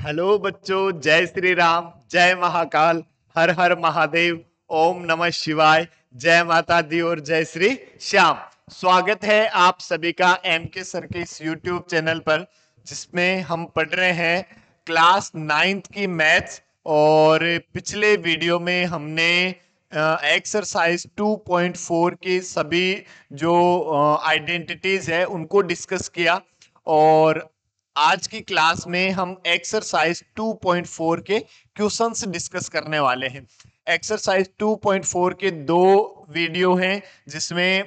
Hello बच्चों, जय श्री राम, जय महाकाल, हर हर महादेव, ओम नमः शिवाय, जय माता दी और जय श्री श्याम। स्वागत है आप सभी का एम के सर के इस यूट्यूब चैनल पर, जिसमें हम पढ़ रहे हैं क्लास 9th की मैथ्स। और पिछले वीडियो में हमने एक्सरसाइज 2.4 की सभी जो आइडेंटिटीज है उनको डिस्कस किया। और आज की क्लास में हम एक्सरसाइज 2.4 के क्वेश्चंस डिस्कस करने वाले हैं। एक्सरसाइज 2.4 के दो वीडियो हैं, जिसमें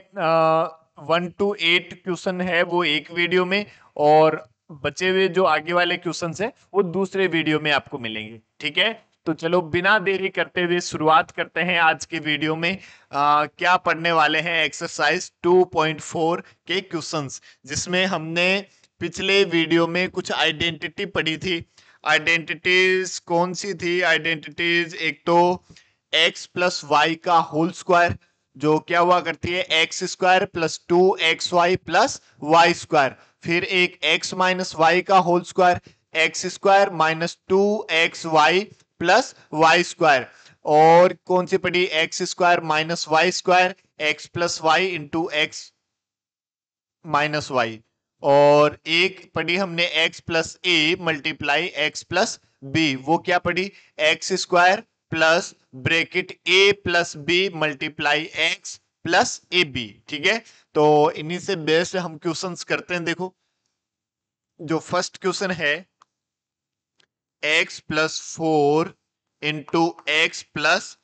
1 to 8 क्वेश्चन है वो एक वीडियो में, और बचे हुए जो आगे वाले क्वेश्चंस है वो दूसरे वीडियो में आपको मिलेंगे। ठीक है, तो चलो बिना देरी करते हुए शुरुआत करते हैं आज के वीडियो में। क्या पढ़ने वाले हैं एक्सरसाइज 2.4 के क्वेश्चंस, जिसमें हमने पिछले वीडियो में कुछ आइडेंटिटी पढ़ी थी। आइडेंटिटीज कौन सी थी? आइडेंटिटीज एक तो x प्लस वाई का होल स्क्वायर, जो क्या हुआ करती है x square plus 2xy plus y square. फिर एक x माइनस वाई का whole square, x square minus 2xy plus y square. और कौन सी पढ़ी? X square minus y square, x plus y into x minus y. और एक पढ़ी हमने x plus a multiply x plus b, वो क्या पढ़ी? एक्स स्क्वायर प्लस ब्रैकेट ए plus B multiply x plus ए बी। ठीक है, तो इन्हीं से बेस्ड हम क्वेश्चंस करते हैं। देखो, जो फर्स्ट क्वेश्चन है x plus 4 into X plus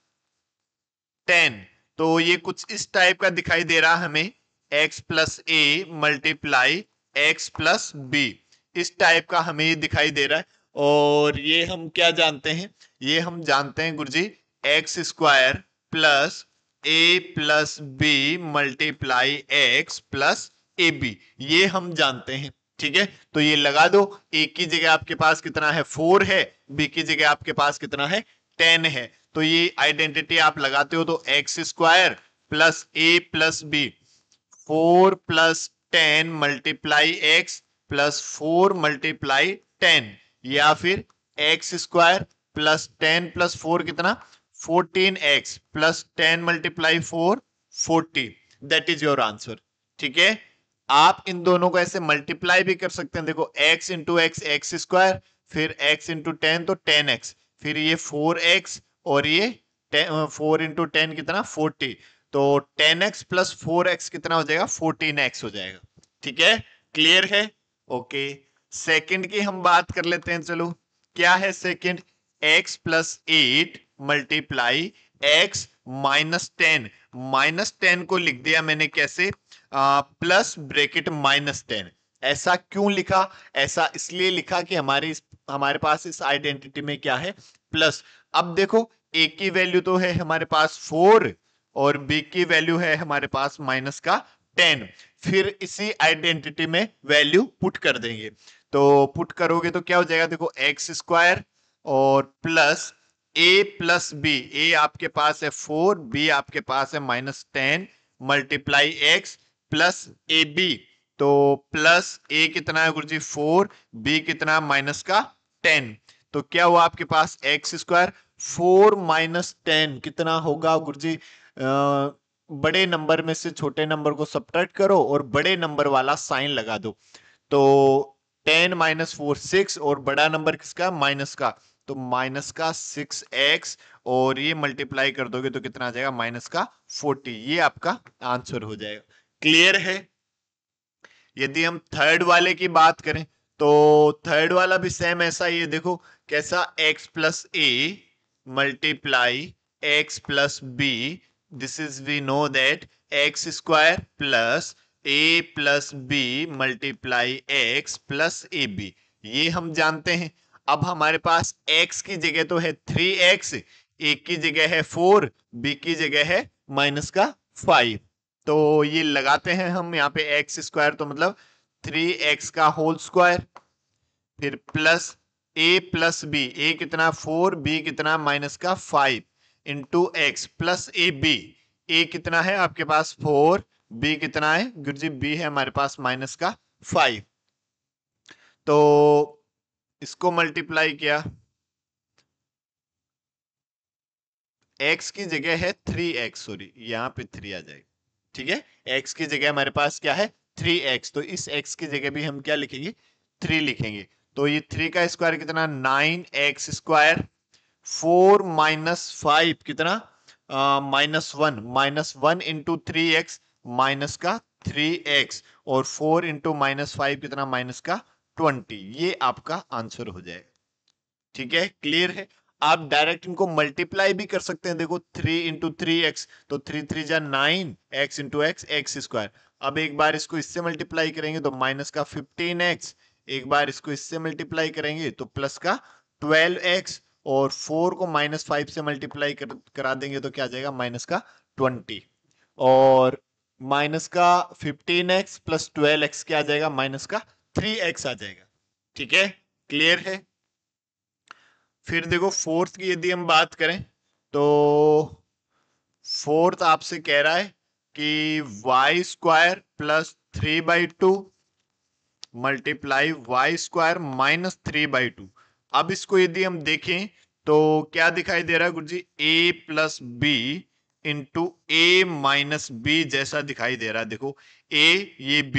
10, तो ये कुछ इस टाइप का दिखाई दे रहा हमें, x plus a multiply x plus B, इस टाइप का हमें ये दिखाई दे रहा है। और ये हम क्या जानते हैं? ये हम जानते हैं गुरुजी, X square plus A plus B multiply x plus A B, ये हम जानते हैं। ठीक है, तो ये लगा दो। ए की जगह आपके पास कितना है? 4 है, बी की जगह आपके पास कितना है? 10 है। तो ये आइडेंटिटी आप लगाते हो तो एक्स स्क्वायर प्लस ए plus B, 4 plus 10 multiply x plus 4 multiply 10, या फिर एक्स स्क्वायर प्लस 10 प्लस 4 कितना? 14x plus 10 multiply 4 40। That is your answer. ठीक है, आप इन दोनों को ऐसे मल्टीप्लाई भी कर सकते हैं। देखो, x into x x square, फिर x इंटू 10 तो 10x, फिर ये 4x, और ये 4 इंटू 10 कितना? 40। तो 10x प्लस 4x कितना हो जाएगा? 14x हो जाएगा। ठीक है, क्लियर है? ओके, सेकंड की हम बात कर लेते हैं। चलो, क्या है second? x plus 8 multiply x minus 10। Minus 10 को लिख दिया मैंने कैसे? Plus bracket minus 10। ऐसा क्यों लिखा? ऐसा इसलिए लिखा कि हमारे पास इस आइडेंटिटी में क्या है? प्लस। अब देखो, a की वैल्यू तो है हमारे पास 4, और b की वैल्यू है हमारे पास माइनस का 10। फिर इसी आइडेंटिटी में वैल्यू पुट कर देंगे। तो पुट करोगे तो क्या हो जाएगा? देखो, एक्स स्क्वायर और plus A plus B, a आपके पास है 4, बी आपके पास है माइनस 10 मल्टीप्लाई एक्स प्लस ए बी। तो प्लस ए कितना है गुरुजी? 4, बी कितना? माइनस का 10। तो क्या हुआ आपके पास? एक्स स्क्वायर 4 माइनस 10 कितना होगा गुरुजी? बड़े नंबर में से छोटे नंबर को सब्ट्रैक्ट करो और बड़े नंबर वाला साइन लगा दो। तो 10 माइनस 4 6, और बड़ा नंबर किसका? माइनस का, तो माइनस का 6x, और ये मल्टीप्लाई कर दोगे तो कितना आ जाएगा? माइनस का 40। ये आपका आंसर हो जाएगा। क्लियर है? यदि हम थर्ड वाले की बात करें तो थर्ड वाला भी सेम ऐसा ही है। देखो कैसा? x plus a multiply x plus b, this is we know that x square plus A plus B multiply x plus A B, ये हम जानते हैं। अब हमारे पास x की जगह तो है 3x, a की जगह है 4, b की जगह है माइनस का 5। तो ये लगाते हैं हम यहाँ पे एक्स स्क्वायर, तो मतलब 3x का होल स्क्वायर, फिर plus A plus B, A कितना? 4, बी कितना? माइनस का 5 into X plus A B, A कितना है आपके पास? 4, बी कितना है गुरुजी? बी है हमारे पास माइनस का 5। तो इसको मल्टीप्लाई किया, x की जगह है 3x, सॉरी यहाँ पे 3 आ जाएगा, ठीक है। x की जगह हमारे पास क्या है 3x, तो इस x की जगह भी हम क्या लिखेंगे 3 लिखेंगे। तो ये 3 का स्क्वायर कितना 9x स्क्वायर, 4 माइनस 5 कितना -1 इंटू 3x माइनस का 3x, और 4 इंटू -5 कितना माइनस का 20। ये आपका आंसर हो जाएगा, ठीक है। क्लियर है। आप डायरेक्ट इनको मल्टीप्लाई भी कर सकते हैं, देखो 3 इंटू 3x, तो 3 3 जा 9, x इंटू एक्स स्क्वायर। अब एक बार इसको इससे मल्टीप्लाई करेंगे तो माइनस का 15x, एक बार इसको इससे मल्टीप्लाई करेंगे तो प्लस का 12x, और 4 को -5 से मल्टीप्लाई करा देंगे तो क्या आ जाएगा माइनस का 20, और माइनस का 15x प्लस 12x क्या आ जाएगा माइनस का 3x आ जाएगा, ठीक है। क्लियर है। फिर देखो फोर्थ की यदि हम बात करें तो फोर्थ आपसे कह रहा है कि y square plus 3/2 multiply y square -3/2। अब इसको यदि हम देखें तो क्या दिखाई दे रहा है गुरुजी, a plus b into a minus b जैसा दिखाई दे रहा है। देखो a, ये b,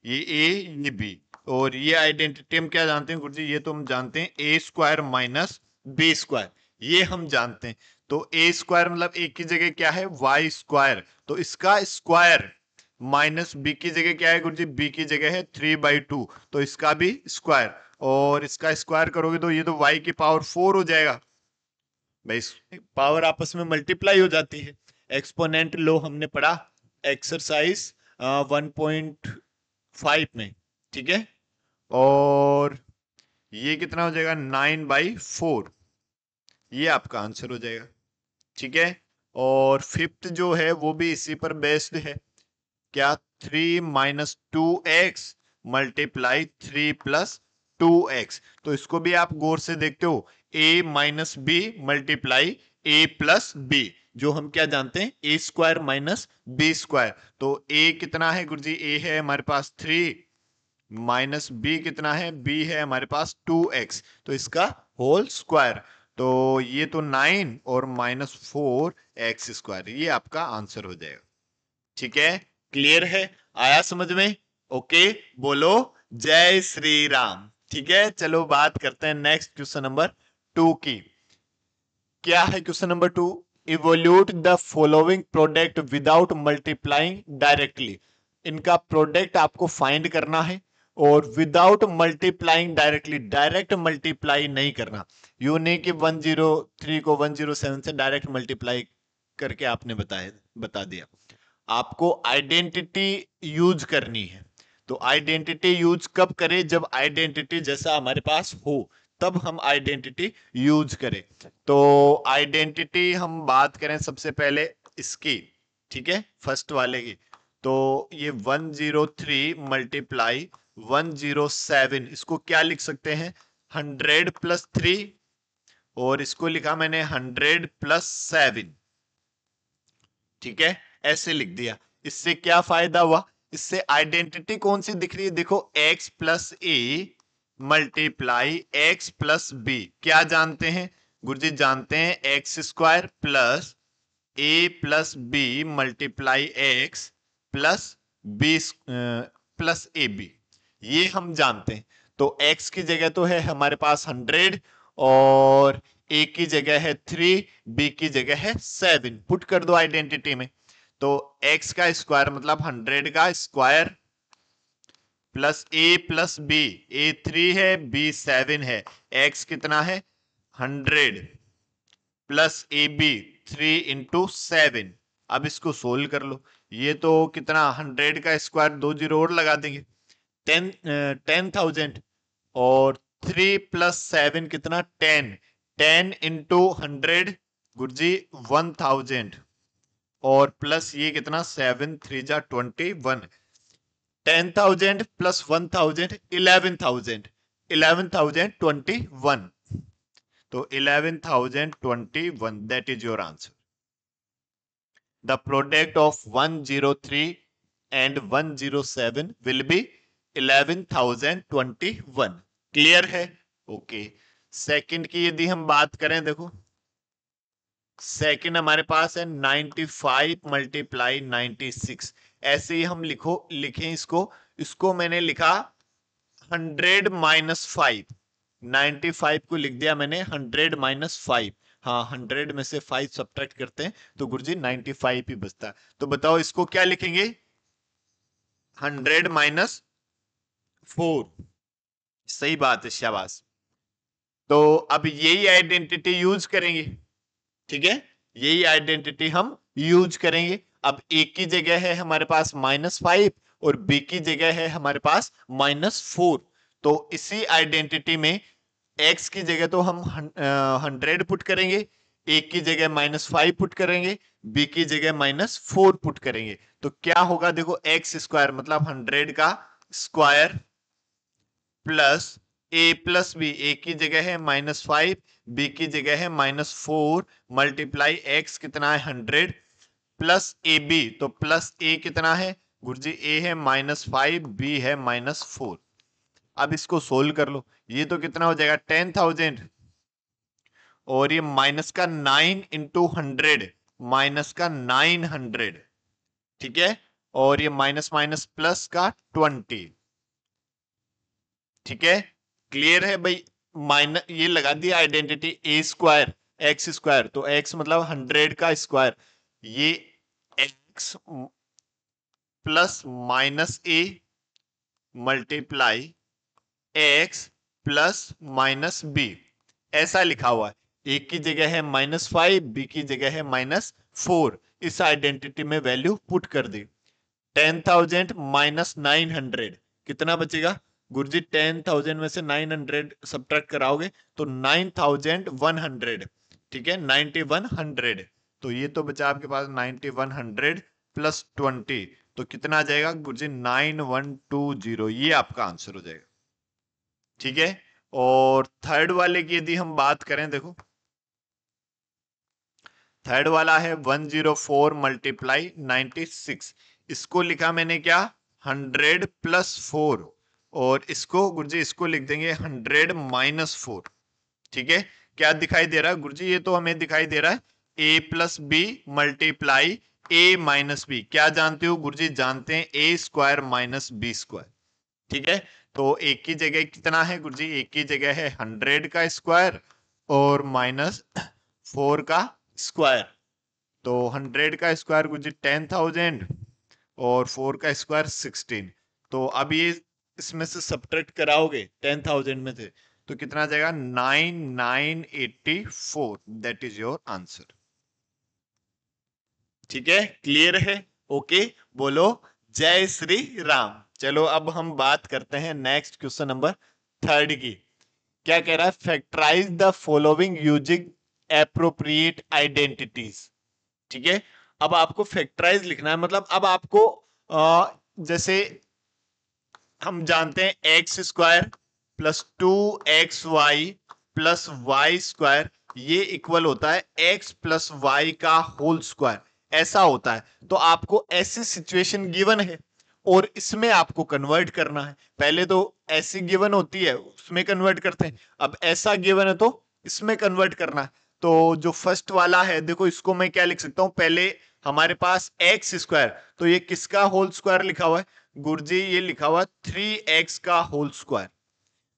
ये a, ये b, और ये आइडेंटिटी हम क्या जानते हैं गुरुजी, ये तो हम जानते हैं ए स्क्वायर माइनस बी स्क्वायर, ये हम जानते हैं। तो ए स्क्वायर मतलब ए की जगह क्या है वाई स्क्वायर, तो इसका स्क्वायर माइनस बी की जगह क्या है गुरुजी, बी की जगह है 3/2, तो इसका भी स्क्वायर, और इसका स्क्वायर करोगे तो ये तो y की पावर 4 हो जाएगा। भाई पावर आपस में मल्टीप्लाई हो जाती है। एक्सपोनेंट लो हमने पढ़ा एक्सरसाइज 1.5 में, ठीक है। और ये कितना हो जाएगा 9/4, ये आपका आंसर हो जाएगा, ठीक है। और फिफ्थ जो है वो भी इसी पर बेस्ड है, क्या 3 minus 2x multiply 3 plus 2x, तो इसको भी आप गौर से देखते हो, a minus b multiply a plus b, जो हम क्या जानते हैं a square minus b square. तो a कितना है गुरुजी, a है हमारे पास 3, माइनस b कितना है, b है हमारे पास 2x, तो इसका होल स्क्वायर, तो ये तो 9 और -4x स्क्वायर, ये आपका आंसर हो जाएगा, ठीक है। क्लियर है, आया समझ में। ओके, बोलो जय श्री राम। ठीक है, चलो बात करते हैं नेक्स्ट क्वेश्चन नंबर 2 की। क्या है question number 2, evolute the following product without multiplying directly. इनका प्रोडक्ट आपको फाइंड करना है और without multiplying directly, direct multiply नहीं करना। यू नहीं कि 103 को 107 से डायरेक्ट मल्टीप्लाई करके आपने बता दिया। आपको आइडेंटिटी यूज करनी है। तो आइडेंटिटी यूज कब करें, जब आइडेंटिटी जैसा हमारे पास हो तब हम आइडेंटिटी यूज करें। तो आइडेंटिटी हम बात करें सबसे पहले इसकी, ठीक है, फर्स्ट वाले की। तो ये 103 मल्टीप्लाई 107, इसको क्या लिख सकते हैं 100 प्लस 3, और इसको लिखा मैंने 100 प्लस 7, ठीक है, ऐसे लिख दिया। इससे क्या फायदा हुआ, इससे आइडेंटिटी कौन सी दिख रही है, देखो x plus a multiply x plus b, क्या जानते हैं गुरुजी, जानते हैं x square plus A plus B multiply x plus b plus A B, ये हम जानते हैं। तो x की जगह तो है हमारे पास 100, और a की जगह है 3, b की जगह है 7, पुट कर दो आइडेंटिटी में। तो x का स्क्वायर मतलब 100 का square plus a plus b, a 3 है b 7 है, x कितना है 100 प्लस ए बी 3 इंटू 7। अब इसको सोल्व कर लो, ये तो कितना 100 का स्क्वायर 2 जीरो और लगा देंगे 10,000, और 3 प्लस 7 कितना 10, 10 इंटू 100 गुरुजी 1000, और प्लस ये कितना 7 3 जा 21, 10,000 प्लस 1000 11,000, 11,021, तो 11,021, that is your answer. The product of 103 and 107 will be 11,021. Clear है, ओके, सेकंड की यदि हम बात करें, देखो सेकंड हमारे पास है 95 मल्टीप्लाई 96। ऐसे ही हम लिखें इसको। इसको मैंने लिखा 100 - 5। 95 को लिख दिया मैंने 100 - 5। हाँ, 100 में से 5 सब्ट्रैक्ट करते हैं तो गुरुजी 95 ही बचता है। तो बताओ इसको क्या लिखेंगे? 100 - 4। सही बात है, शाबाश। तो अब यही आइडेंटिटी यूज करेंगे, ठीक है, यही आइडेंटिटी हम यूज करेंगे। अब ए की जगह है हमारे पास -5 और बी की जगह है हमारे पास -4। तो इसी आइडेंटिटी में एक्स की जगह तो हम 100 पुट करेंगे, ए की जगह -5 पुट करेंगे, बी की जगह -4 पुट करेंगे। तो क्या होगा? देखो, एक्स स्क्वायर मतलब 100 का स्क्वायर प्लस ए प्लस बी, ए की जगह है -5, बी की जगह है -4, मल्टीप्लाई एक्स कितना है 100 प्लस ए बी। तो प्लस ए कितना है गुरुजी? ए है -5, बी है -4। अब इसको सोल्व कर लो, ये तो कितना हो जाएगा 10,000, और ये माइनस का 9 इंटू 100, माइनस का 900, ठीक है, और ये माइनस माइनस प्लस का 20, ठीक है। क्लियर है भाई? माइनस ये लगा दिया identity A square x square, तो एक्स मतलब 100 का स्क्वायर, ये X plus minus A multiply x plus minus B, ऐसा लिखा हुआ है। ए की जगह है -5, बी की जगह है -4। इस आइडेंटिटी में वैल्यू पुट कर दी। 10,000 - 900 कितना बचेगा गुरुजी? 10,000 में से 900 सब्ट्रैक्ट कराओगे तो 9,100, ठीक है, 9,100। तो ये तो बचा आपके पास 9,100 प्लस 20, तो कितना आ जाएगा गुरुजी? 9,120। ये आपका आंसर हो जाएगा, ठीक है। और थर्ड वाले की यदि हम बात करें, देखो थर्ड वाला है 104 मल्टीप्लाई 96। इसको लिखा मैंने क्या? 100 प्लस 4, और इसको गुरुजी इसको लिख देंगे 100 माइनस 4, ठीक है। क्या दिखाई दे रहा है गुरुजी? ये तो हमें दिखाई दे रहा है a plus B multiply a minus b. क्या जानते हो गुरुजी? जानते हैं a square minus b square, ठीक है। तो एक की जगह कितना है गुरुजी? एक की जगह है 100 का स्क्वायर और -4 का स्क्वायर। तो 100 का स्क्वायर गुरुजी 10,000 और 4 का स्क्वायर 16। तो अब ये इसमें से सब्ट्रैक्ट कराओगे 10,000 में से तो कितना आ जाएगा? 9,984। दैट इज योर आंसर, ठीक है। क्लियर है? ओके, बोलो जय श्री राम। चलो अब हम बात करते हैं नेक्स्ट क्वेश्चन नंबर थर्ड की। क्या कह रहा है? Factorize the following using appropriate identities, ठीक है। अब आपको फैक्टराइज लिखना है, मतलब अब आपको जैसे हम जानते हैं x square plus 2xy plus y square, ये इक्वल होता है एक्स प्लस वाई का होल स्क्वायर, ऐसा होता है। तो आपको ऐसी सिचुएशन गिवन है और इसमें आपको कन्वर्ट करना है। पहले तो ऐसी गिवन होती है उसमें कन्वर्ट करते हैं, अब ऐसा गिवन है तो इसमें कन्वर्ट करना है। तो जो फर्स्ट वाला है, देखो इसको मैं क्या लिख सकता हूं? पहले हमारे पास एक्स स्क्वायर, तो ये किसका होल स्क्वायर लिखा हुआ है गुरुजी? ये लिखा हुआ 3x का होल स्क्वायर।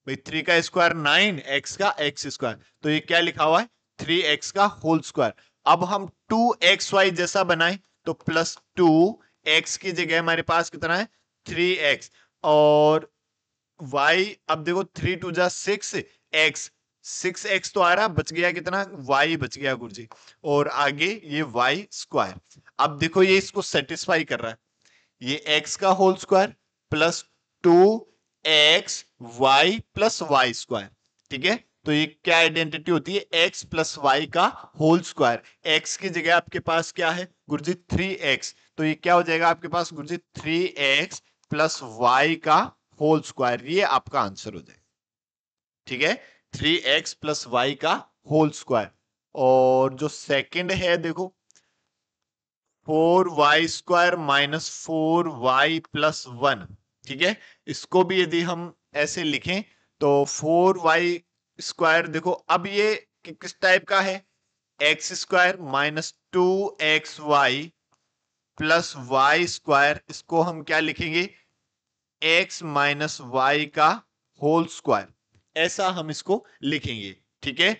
भाई 3 का स्क्वायर 9, x का एक्स स्क्वायर, तो ये क्या लिखा हुआ है? 3x का होल स्क्वायर। अब हम 2xy जैसा बनाए तो +2x की जगह हमारे पास कितना है? 3x, और y, अब देखो 3 2 जा 6x, 6x तो आ रहा, बच गया कितना? y बच गया गुरुजी, और आगे ये y स्क्वायर। अब देखो ये इसको सेटिस्फाई कर रहा है, ये x का whole square plus 2x y plus y square, ठीक है। तो ये क्या आइडेंटिटी होती है? x प्लस वाई का होल स्क्वायर। x की जगह आपके पास क्या है गुरुजी? 3x, तो ये क्या हो जाएगा आपके पास गुरुजी? 3x प्लस वाई का होल स्क्वायर। ये आपका आंसर हो जाएगा, ठीक है, 3x प्लस वाई का होल स्क्वायर। और जो सेकंड है देखो 4y² माइनस 4y +1, ठीक है। इसको भी यदि हम ऐसे लिखें तो 4y स्क्वायर देखो अब ये किस टाइप का है, x square minus 2xy plus y square, इसको हम क्या लिखेंगे, एक्स माइनस वाई का होल स्क्वायर, ऐसा हम इसको लिखेंगे। ठीक है,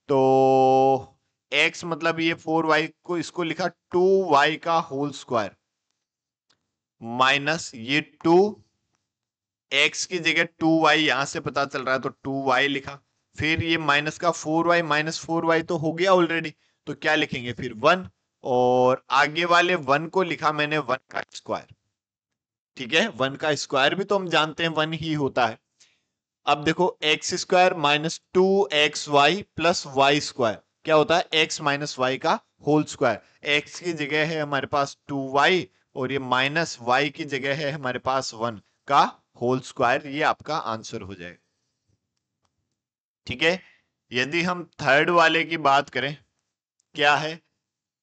तो x मतलब ये 4y को इसको लिखा 2y का होल स्क्वायर माइनस ये 2, x की जगह 2y यहां से पता चल रहा है तो 2y लिखा, फिर ये माइनस का 4y माइनस 4y तो हो गया ऑलरेडी, तो क्या लिखेंगे फिर 1, और आगे वाले 1 को लिखा मैंने 1 का स्क्वायर। ठीक है, 1 का स्क्वायर भी तो हम जानते हैं 1 ही होता है। अब देखो x square minus 2xy plus y square क्या होता है, एक्स माइनस वाई का होल स्क्वायर, एक्स की जगह है हमारे पास 2y और ये माइनस वाई की जगह है हमारे पास 1 का होल स्क्वायर, ये आपका आंसर हो जाएगा। ठीक है, यदि हम थर्ड वाले की बात करें, क्या है,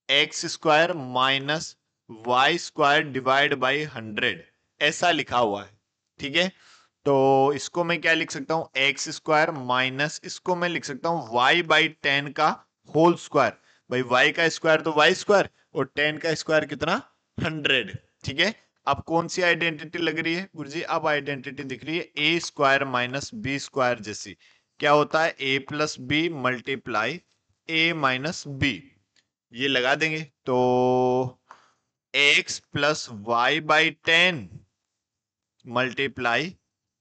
x square minus y square divide by 100, ऐसा लिखा हुआ है। ठीक है, तो इसको मैं क्या लिख सकता हूं, एक्स स्क्वायर माइनस, इसको मैं लिख सकता हूं वाई बाई 10 का होल स्क्वायर, भाई वाई का स्क्वायर तो वाई स्क्वायर और 10 का स्क्वायर कितना, 100। ठीक है, अब कौन सी आइडेंटिटी लग रही है गुरुजी, अब आइडेंटिटी दिख रही है a square minus b square जैसी, क्या होता है a plus B multiply a minus b, ये लगा देंगे तो x plus y by 10 multiply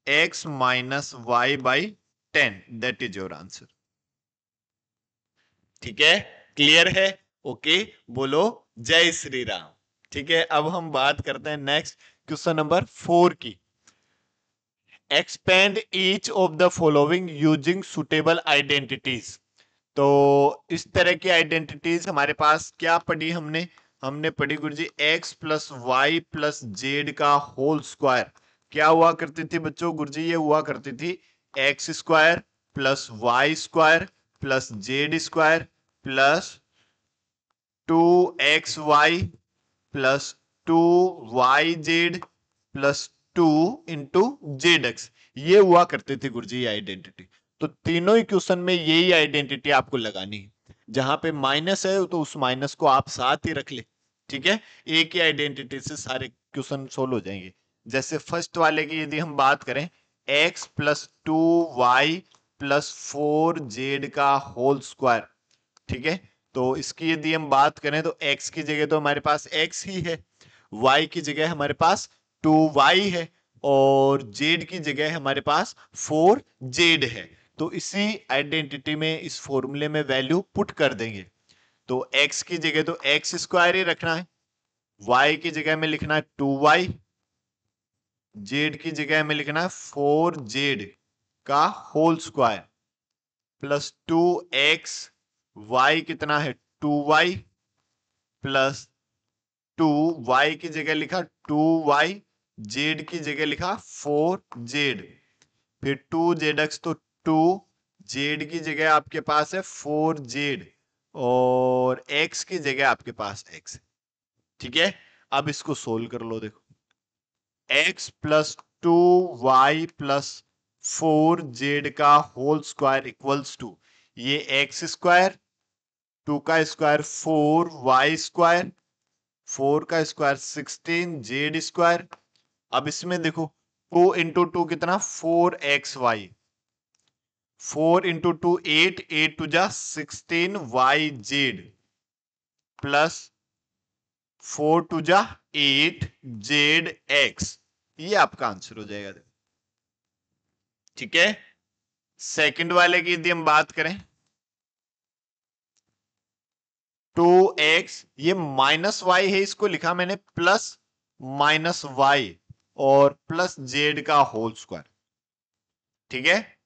x minus y by 10, that is your answer. ठीक है, क्लियर है, ओके, बोलो जय श्री राम। ठीक है, अब हम बात करते हैं नेक्स्ट क्वेश्चन नंबर 4 की। Expand each of the following using suitable identities. तो इस तरह की आइडेंटिटीज हमारे पास क्या पढ़ी हमने, हमने पढ़ी गुरुजी X plus Y plus Z का होल स्क्वायर, क्या हुआ करती थी बच्चों गुरुजी, ये हुआ करती थी x square plus y square plus z square plus 2xy plus 2yz plus 2 into zx, ये हुआ करते थे गुरुजी ये आइडेंटिटी। तो तीनों ही क्वेश्चन में यही आइडेंटिटी आपको लगानी है, जहां पे माइनस है तो उस माइनस को आप साथ ही रख ले। ठीक है, एक ही आइडेंटिटी से सारे क्वेश्चन सोल्व हो जाएंगे। जैसे फर्स्ट वाले की यदि हम बात करें, x plus 2y plus 4z का होल स्क्वायर। ठीक है, तो इसकी यदि हम बात करें तो x की जगह तो हमारे पास x ही है, y की जगह हमारे पास 2y है और z की जगह हमारे पास 4z है। तो इसी आइडेंटिटी में इस फॉर्मूले में वैल्यू पुट कर देंगे, तो x की जगह तो एक्स स्क्वायर ही रखना है, y की जगह में लिखना है 2y, z की जगह में लिखना है 4z का whole square plus 2x, y कितना है 2y प्लस 2y की जगह लिखा 2y, z की जगह लिखा 4z, फिर 2zx तो 2, z की जगह आपके पास है 4z और x की जगह आपके पास x है। ठीक है, अब इसको सोल्व कर लो, देखो x plus 2y plus 4z का होल स्क्वायर इक्वल्स टू, ये एक्स स्क्वायर, 2 का स्क्वायर 4y स्क्वायर, 4 का स्क्वायर 16 जेड स्क्वायर। अब इसमें देखो 2 इंटू 2 कितना 4xy, 4 इंटू 2 8, 8 टू जा 16yz प्लस 4 टू जा 8zx, ये आपका आंसर हो जाएगा। ठीक है, सेकंड वाले की यदि हम बात करें, 2x, ये माइनस वाई है, इसको लिखा मैंने प्लस माइनस वाई और प्लस जेड का होल स्क्वायर। ठीक है,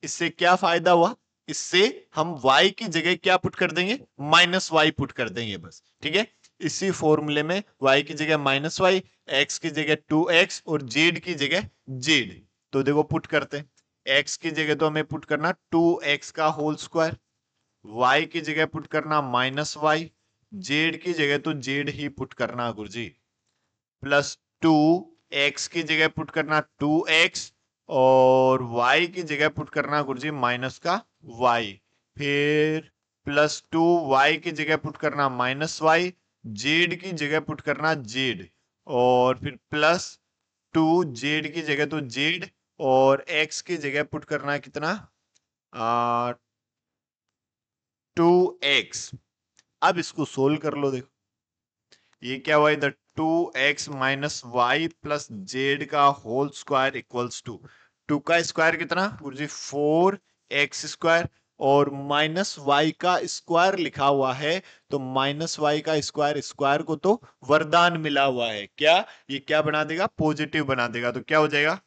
इससे क्या फायदा हुआ, इससे हम y की जगह क्या पुट कर देंगे, माइनस वाई पुट कर देंगे बस। ठीक है, इसी फॉर्मूले में y की जगह माइनस वाई, x की जगह 2x और z की जगह z, तो देखो पुट करते हैं, x की जगह तो हमें पुट करना 2x का होल स्क्वायर, y की जगह पुट करना माइनस वाई, जेड की जगह तो जेड ही पुट करना गुरुजी, प्लस 2, x की जगह पुट करना 2x और y की जगह पुट करना गुरुजी माइनस का y, फिर +2 y की जगह पुट करना -y, z की जगह पुट करना z, और फिर +2 z की जगह तो z, और x की जगह पुट करना कितना 2x। अब इसको सोल्व कर लो, देखो ये क्या हुआ इधर 2x minus y plus Z का होल स्क्वायर इक्वल्स टू 2 का स्क्वायर कितना गुरुजी 4x², और माइनस वाई का स्क्वायर लिखा हुआ है, तो माइनस वाई का स्क्वायर, स्क्वायर को तो वरदान मिला हुआ है, क्या ये क्या बना देगा पॉजिटिव बना देगा, तो क्या हो जाएगा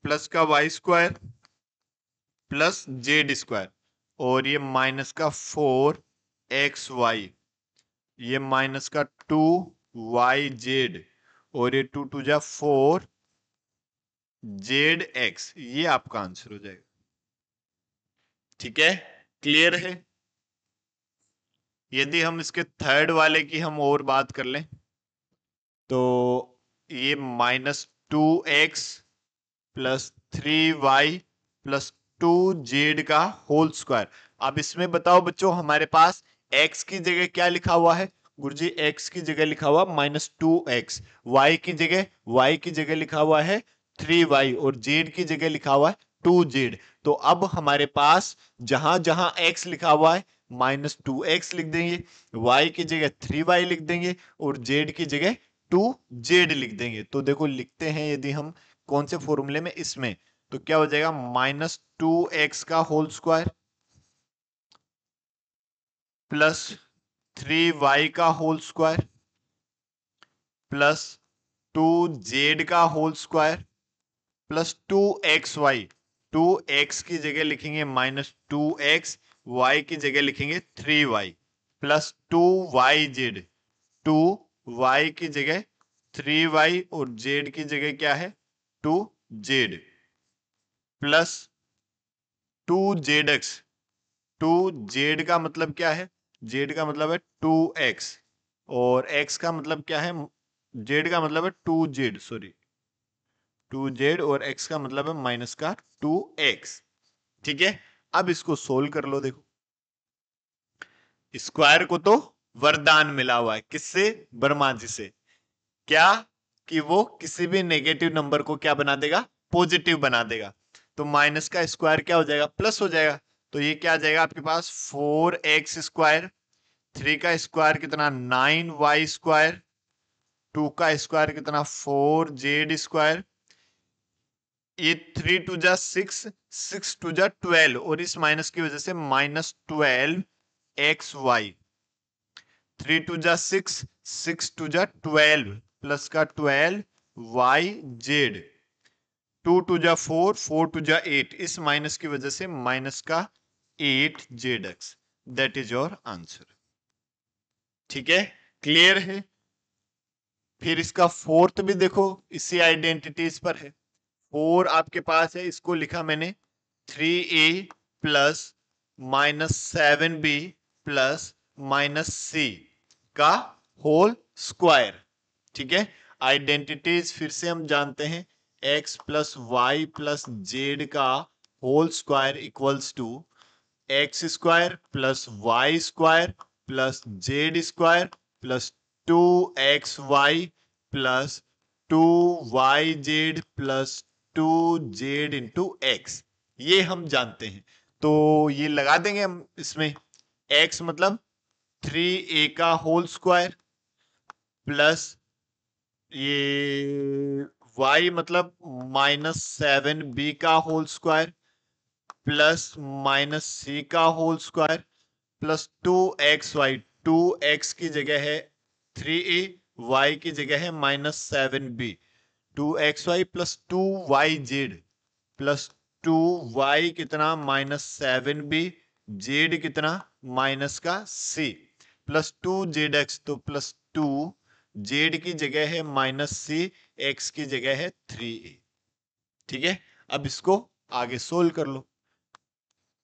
प्लस का y² प्लस z², और ये माइनस का 4xy, ये माइनस का 2yz, और ये 2 2 4 zx, ये आपका आंसर हो जाएगा। ठीक है, क्लियर है। यदि हम इसके थर्ड वाले की हम और बात कर लें, तो ये -2x plus 3y plus 2z का होल स्क्वायर। अब इसमें बताओ बच्चों, हमारे पास x की जगह क्या लिखा हुआ है गुरुजी, x की जगह लिखा हुआ -2x, y की जगह लिखा हुआ है 3y, और z की जगह लिखा हुआ है 2z। तो अब हमारे पास जहां जहां x लिखा हुआ है -2x लिख देंगे, y की जगह 3y लिख देंगे, और z की जगह 2z लिख देंगे। तो देखो लिखते हैं यदि हम कौन से फॉर्मूले में, इसमें तो क्या हो जाएगा -2x का होल स्क्वायर प्लस 3y का होल स्क्वायर प्लस 2z का whole square plus 2xy, 2x की जगह लिखेंगे -2x, y की जगह लिखेंगे 3y, प्लस 2yz, 2y की जगह 3y, और z की जगह क्या है 2z, प्लस 2zx, 2z का मतलब क्या है, z का मतलब है 2x, और x का मतलब क्या है, z का मतलब है 2z, सॉरी 2z, और x का मतलब है माइनस का 2x। ठीक है, अब इसको सोल्व कर लो, देखो स्क्वायर को तो वरदान मिला हुआ है, किससे वर्मा जी से, क्या कि वो किसी भी नेगेटिव नंबर को क्या बना देगा पॉजिटिव बना देगा। तो माइनस का स्क्वायर क्या हो जाएगा प्लस हो जाएगा, तो ये क्या आ जाएगा आपके पास 4x², 3 का स्क्वायर कितना 9y², 2 का स्क्वायर कितना 4z², ये 3 2 जा 6, 6 2 जा 12, और इस माइनस की वजह से -12xy, 3 2 जा 6, 6 2 जा 12, प्लस का 12yz, 2 2 जा 4, 4 2 जा 8, इस माइनस की वजह से माइनस का 8zx। That is your answer. ठीक है, क्लियर है। फिर इसका फोर्थ भी देखो, इसी आइडेंटिटीज पर है। 4 आपके पास है, इसको लिखा मैंने 3a plus -7b plus -c का होल स्क्वायर। ठीक है, आइडेंटिटीज फिर से हम जानते हैं, x plus Y plus Z का whole square equals to x² plus y² plus z² plus 2xy plus 2yz plus 2z into x, ये हम जानते हैं। तो ये लगा देंगे हम इसमें, x मतलब 3a का होल स्क्वायर प्लस ये y मतलब -7b का होल स्क्वायर प्लस -c का whole square plus 2xy, 2x की जगह है 3a, y की जगह है -7b, 2xy plus 2yz plus 2y कितना -7b, z कितना माइनस का c, प्लस 2zx, तो प्लस 2z की जगह है -c, x की जगह है 3a। ठीक है, अब इसको आगे सोल्व कर लो।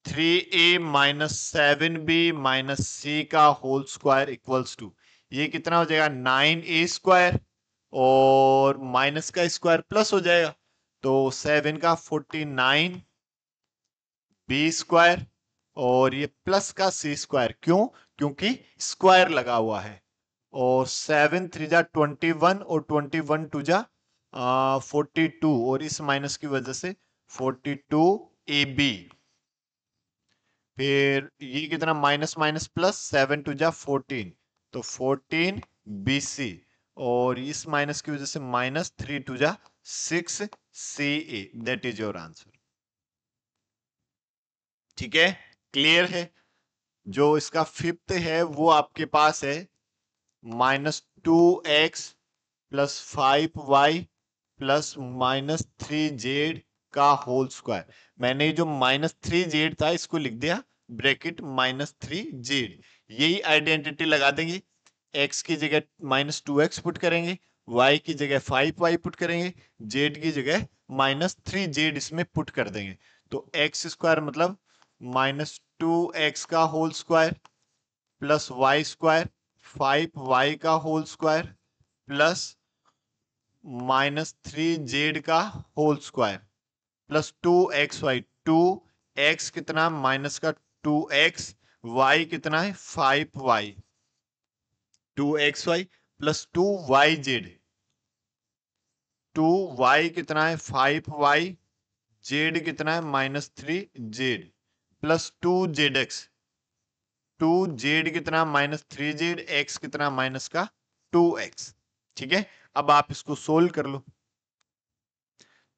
3a minus 7b minus c का होल स्क्वायर इक्वल्स टू, ये कितना हो जाएगा 9a², और माइनस का स्क्वायर प्लस हो जाएगा, तो 7 का 49 बी स्क्वायर और ये प्लस का सी स्क्वायर, क्यों? क्योंकि स्क्वायर लगा हुआ है। और 7 3 जा 21 और 21 2 जा 42 और इस माइनस की वजह से 42 ए बी। फिर ये कितना माइनस माइनस प्लस 7 2 जा 14 तो 14 बी सी और इस माइनस की वजह से माइनस 3 2 जा 6 C A. That is your answer. ठीक है, क्लियर है। जो इसका फिफ्थ है वो आपके पास है -2x plus 5y plus -3z का होल स्क्वायर। मैंने जो -3z था इसको लिख दिया ब्रैकेट -3z। यही आइडेंटिटी लगा देंगे। x की जगह -2x पुट करेंगे, y की जगह 5y पुट करेंगे, z की जगह -3z इसमें पुट कर देंगे। तो x स्क्वायर मतलब -2x का whole square plus y square 5y का होल स्क्वायर प्लस -3z का whole square plus 2xy। 2x कितना माइनस का 2x, y कितना है 5y, 2xy plus 2yz। 2y कितना है 5y, z कितना है -3z प्लस 2zx। 2z कितना -3z, x कितना माइनस का 2x। ठीक है, अब आप इसको सोल्व कर लो।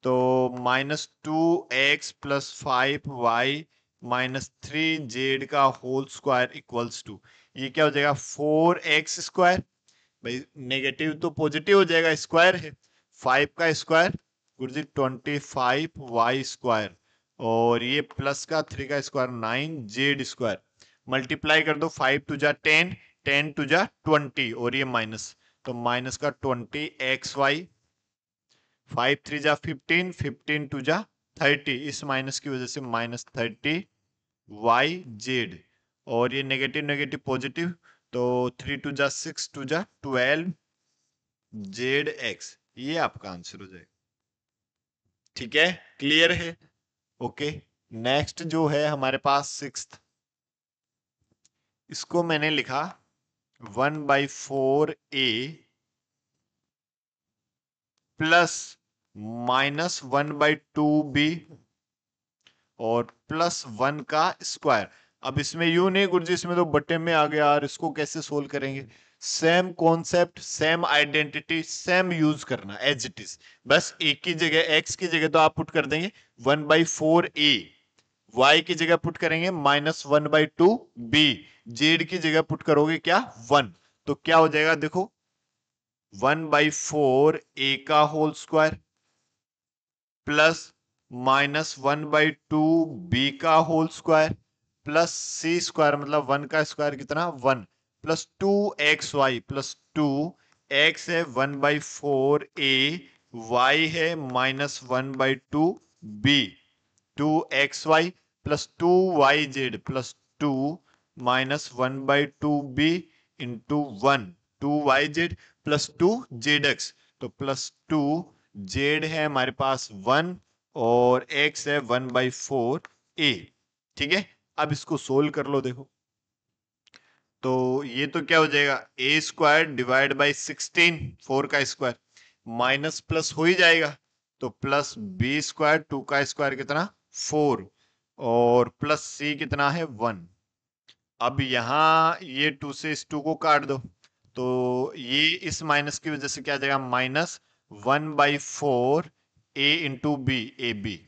तो -2x प्लस 5y -3z का होल स्क्वायर इक्वल्स टू, ये क्या हो जाएगा 4x स्क्वायर। भाई नेगेटिव तो पॉजिटिव हो जाएगा, स्क्वायर है। 5 का स्क्वायर गुरुजी 25y स्क्वायर और ये प्लस का 3 का स्क्वायर 9z स्क्वायर। मल्टीप्लाई कर दो, 5 टू जा 10, 10 टू जा 20 और ये माइनस, तो माइनस का 20xy, 5 3 जा 15, 15 टू जा 30, इस माइनस की वजह से -30yz और ये नेगेटिव नेगेटिव पॉजिटिव, तो 3 टू जा 6 टू जा 12zx। ये आपका आंसर हो जाएगा। ठीक है, क्लियर है। ओके, नेक्स्ट जो है हमारे पास सिक्स्थ, इसको मैंने लिखा 1/4a प्लस -1/2b और +1 का स्क्वायर। अब इसमें यूं नहीं गुरुजी, इसमें तो बट्टे में आ गया यार, इसको कैसे सोल्व करेंगे? Same concept, same identity, same use करना एज इट इज। बस एक की जगह, x की जगह तो आप पुट कर देंगे 1/4a, y की जगह पुट करेंगे -1/2b, z की जगह पुट करोगे क्या 1। तो क्या हो जाएगा देखो, 1/4a का होल स्क्वायर प्लस -1/2b का होल स्क्वायर प्लस सी स्क्वायर मतलब 1 का स्क्वायर कितना 1 प्लस 2xy प्लस 2x है 1/4a, y है -1/2b, 2xy plus 2yz plus 2 -1/2b into 1, 2yz plus 2zx, तो प्लस 2z है हमारे पास 1 और x है 1/4a। ठीक है, अब इसको सोल्व कर लो। देखो तो ये तो क्या हो जाएगा, a स्क्वायर डिवाइड बाई 16, 4 का स्क्वायर माइनस प्लस हो ही जाएगा, तो प्लस b स्क्वायर 2 का स्क्वायर कितना 4 और प्लस c कितना है 1। अब यहां ये 2 से इस 2 को काट दो, तो ये इस माइनस की वजह से क्या आ जाएगा -1/4a into B, A B,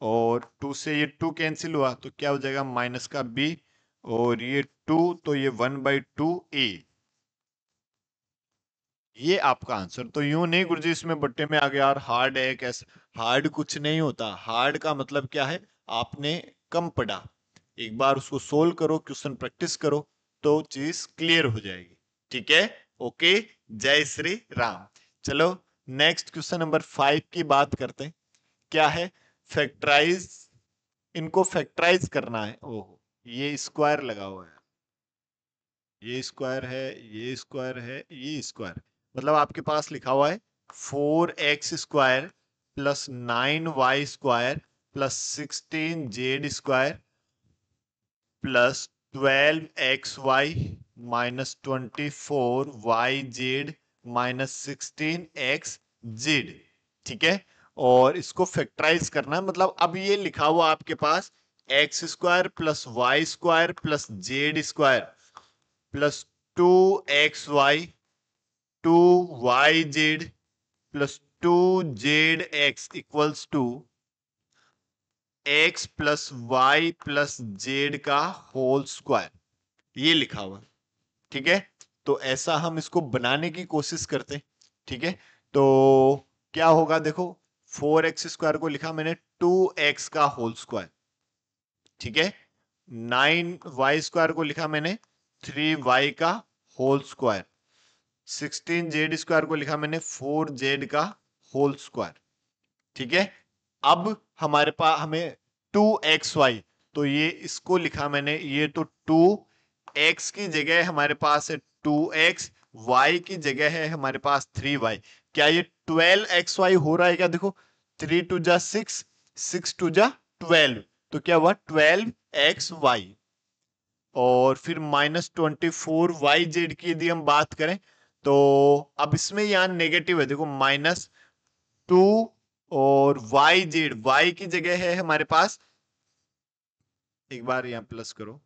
और 2 से ये 2 कैंसिल हुआ तो क्या हो जाएगा माइनस का b और ये 2, तो ये 1/2a। ये आपका आंसर। तो यूं नहीं गुरुजी इसमें बट्टे में आ गया यार हार्ड है कैसे, हार्ड कुछ नहीं होता। हार्ड का मतलब क्या है, आपने कम पढ़ा, एक बार उसको सोल्व करो, क्वेश्चन प्रैक्टिस करो तो चीज क्लियर हो जाएगी। ठीक है, ओके, जय श्री राम। चलो नेक्स्ट क्वेश्चन नंबर 5 की बात करते हैं। क्या है, फैक्टराइज, इनको फैक्टराइज करना है। ओहो, ये स्क्वायर लगा हुआ है, ये स्क्वायर है, ये स्क्वायर है, ये स्क्वायर, मतलब आपके पास लिखा हुआ है 4x square plus 9y² plus 16z² plus 12xy minus 24yz minus 16xz। ठीक है, और इसको फैक्टराइज करना है, मतलब अब ये लिखा हुआ आपके पास x² plus y² plus z² plus 2xy 2yz plus 2zx equals to x plus Y plus Z का होल स्क्वायर, ये लिखा हुआ। ठीक है, तो ऐसा हम इसको बनाने की कोशिश करते हैं। ठीक है, तो क्या होगा देखो, 4x² को लिखा मैंने 2x का होल स्क्वायर। ठीक है, 9y² को लिखा मैंने 3y का होल स्क्वायर। 16z² को लिखा मैंने 4z का होल स्क्वायर। ठीक है, अब हमारे पास हमें 2xy, तो ये इसको लिखा मैंने, ये तो 2x की जगह हमारे पास है 2x, y की जगह है हमारे पास 3y। क्या ये 12xy हो रहा है क्या? देखो 3 2 जा 6, 6 2 जा 12, तो क्या हुआ 12xy। और फिर माइनस 24yz की यदि हम बात करें तो अब इसमें यहां नेगेटिव है, देखो माइनस 2, और y की जगह है हमारे पास, एक बार यहां प्लस करो,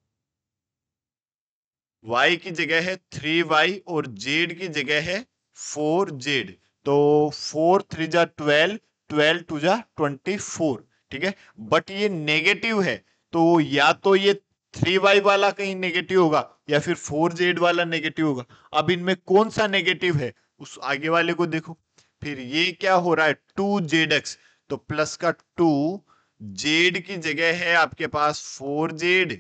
y की जगह है 3y और z की जगह है 4z। तो 4 3 जा 12, 12 2 जा 24। ठीक है, बट ये नेगेटिव है, तो या तो ये 3y वाला कहीं नेगेटिव होगा या फिर 4z वाला नेगेटिव होगा। अब इनमें कौन सा नेगेटिव है उस आगे वाले को देखो। फिर ये क्या हो रहा है 2zx, तो प्लस का 2, z की जगह है आपके पास 4z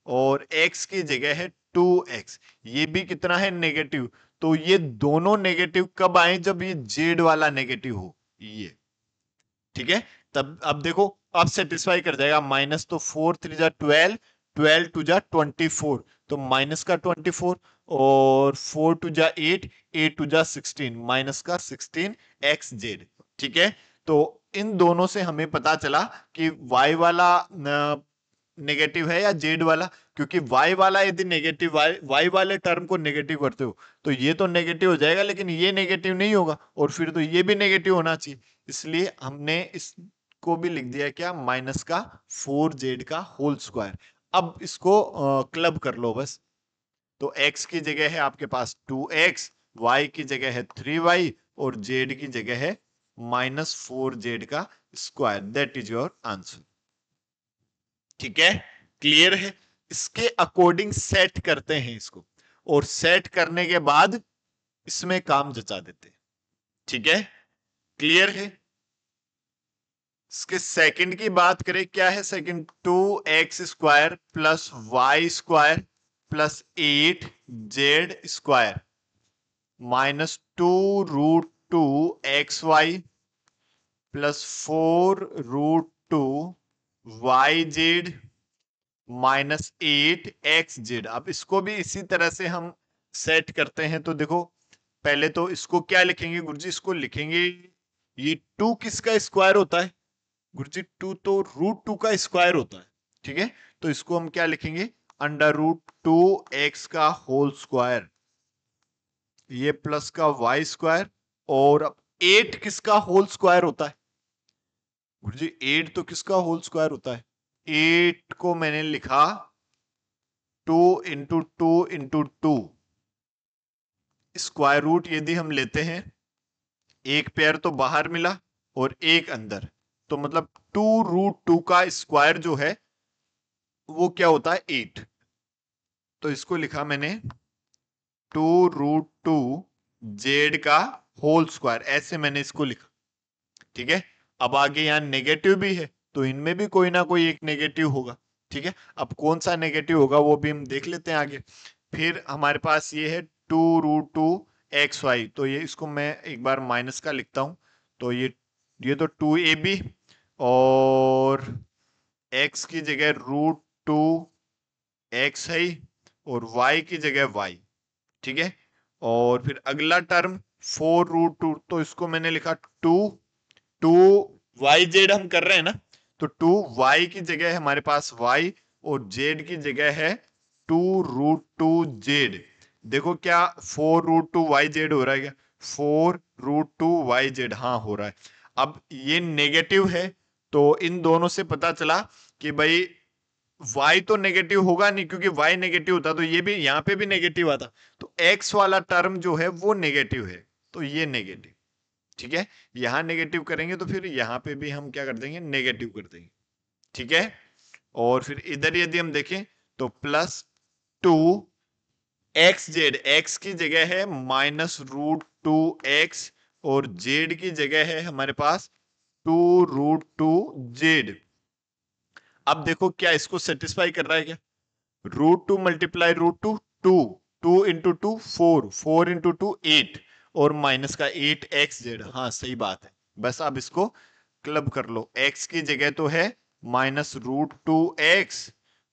और x की जगह है 2x, ये भी कितना है नेगेटिव। तो ये दोनों नेगेटिव कब आए? जब ये z वाला नेगेटिव हो ये। ठीक है, तब अब देखो अब सेटिस्फाई कर जाएगा। माइनस तो 4 3 जा 12, 12 2 जा 24, तो माइनस का 24, और 4 2 जा 8, 8 2 जा 16, माइनस का 16xz। ठीक है, तो इन दोनों से हमें पता चला कि y वाला नेगेटिव है या जेड वाला, क्योंकि y वाला यदि नेगेटिव, y वाले टर्म को नेगेटिव करते हो तो ये तो नेगेटिव हो जाएगा, लेकिन ये नेगेटिव नहीं होगा, और फिर तो ये भी नेगेटिव होना चाहिए। इसलिए हमने इसको भी लिख दिया क्या, माइनस का 4z का होल स्क्वायर। अब इसको क्लब कर लो बस, तो x की जगह है आपके पास 2x, y की जगह है 3y और z की जगह है माइनस 4z का square. That is your answer. ठीक है, क्लियर है? इसके अकॉर्डिंग सेट करते हैं इसको, और सेट करने के बाद इसमें काम जचा देते हैं। ठीक है, क्लियर है? इसके सेकंड की बात करें, क्या है second, 2x² plus y² plus 8z² minus 2√2xy plus 4√2yz minus 8xz। अब इसको भी इसी तरह से हम सेट करते हैं। तो देखो पहले तो इसको क्या लिखेंगे गुरुजी, इसको लिखेंगे, ये 2 किसका स्क्वायर होता है गुरुजी? 2 तो √2 का स्क्वायर होता है। ठीक है, तो इसको हम क्या लिखेंगे, √2x का होल स्क्वायर, ये प्लस का y²। और अब 8 किसका होल स्क्वायर होता है गुरुजी? 8 तो किसका होल स्क्वायर होता है? 8 को मैंने लिखा 2 इंटू 2 इंटू 2, स्क्वायर रूट यदि हम लेते हैं, एक पेयर तो बाहर मिला और एक अंदर, तो मतलब 2√2 का स्क्वायर जो है वो क्या होता है 8। तो इसको लिखा मैंने 2√2z का होल स्क्वायर, ऐसे मैंने इसको लिखा। ठीक है, अब आगे यहां नेगेटिव भी है, तो इनमें भी कोई ना कोई एक नेगेटिव होगा। ठीक है, अब कौन सा नेगेटिव होगा वो भी हम देख लेते हैं आगे। फिर हमारे पास ये है 2√2xy, तो ये इसको मैं एक बार माइनस का लिखता हूं, तो ये तो 2ab, और x की जगह √2x है, और y की जगह y। ठीक है, और फिर अगला टर्म 4√2, तो इसको मैंने लिखा 2 वाई जेड हम कर रहे हैं ना, तो 2y की जगह है हमारे पास y और z की जगह है 2√2z। देखो क्या 4√2yz हो रहा है क्या? 4√2yz, हाँ हो रहा है। अब ये नेगेटिव है, तो इन दोनों से पता चला कि भाई y तो नेगेटिव होगा नहीं, क्योंकि y नेगेटिव होता तो ये भी यहां पे भी नेगेटिव आता, तो x वाला टर्म जो है वो नेगेटिव है, तो ये नेगेटिव। ठीक है, यहां नेगेटिव करेंगे तो फिर यहां पे भी हम क्या कर देंगे, नेगेटिव कर देंगे। ठीक है, और फिर इधर यदि हम देखें तो +2 एक्स जेड, एक्स की जगह है -√2x और जेड की जगह है हमारे पास 2√2z। अब देखो क्या इसको सेटिस्फाई कर रहा है क्या? √2 मल्टीप्लाई √2 2, 2 इंटू 2 4, 4 इंटू 2 8 और माइनस का 8xz। हाँ सही बात है, बस अब इसको क्लब कर लो। x की जगह तो है -√2x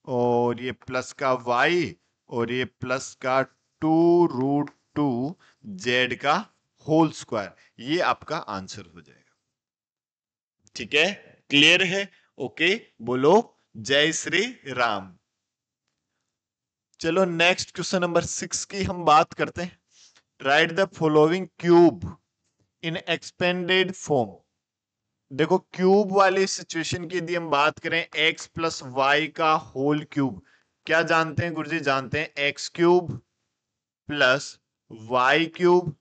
और ये प्लस का y और ये प्लस का 2√2z का होल स्क्वायर, ये आपका आंसर हो जाएगा। ठीक है, क्लियर है? ओके, बोलो जय श्री राम। चलो नेक्स्ट क्वेश्चन नंबर 6 की हम बात करते हैं। Write the following cube in expanded form. देखो क्यूब वाली सिचुएशन की यदि हम बात करें, x प्लस वाई का होल क्यूब, क्या जानते हैं गुरुजी? जानते हैं x cube plus Y cube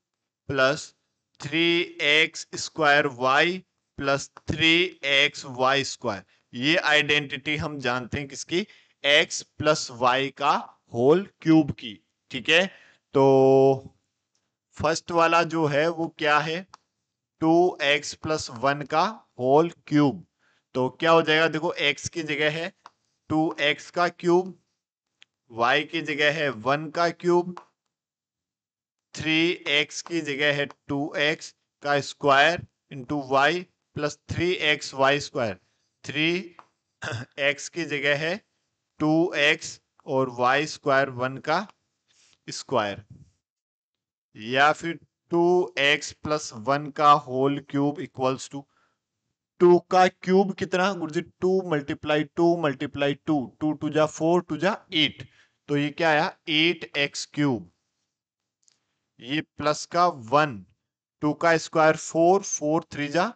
plus 3x² plus 3xy²। ये आइडेंटिटी हम जानते हैं किसकी? x प्लस वाई का होल क्यूब की। ठीक है, तो फर्स्ट वाला जो है वो क्या है? 2x प्लस 1 का होल क्यूब। तो क्या हो जाएगा? देखो x की जगह है 2x का क्यूब, y की जगह है 1 का क्यूब, 3x की जगह है 2x का square into Y plus 3xy²। 3x की जगह है 2x और y² 1 का स्क्वायर, या फिर 2x प्लस 1 का होल क्यूब इक्वल्स टू 2 का क्यूब कितना गुरुजी? 2 मल्टीप्लाई 2 मल्टीप्लाई 2, 2 टू जा 4 टू जा 8, तो ये क्या आया? 8x³। ये प्लस का 1, 2 का स्क्वायर 4, 4 3 जा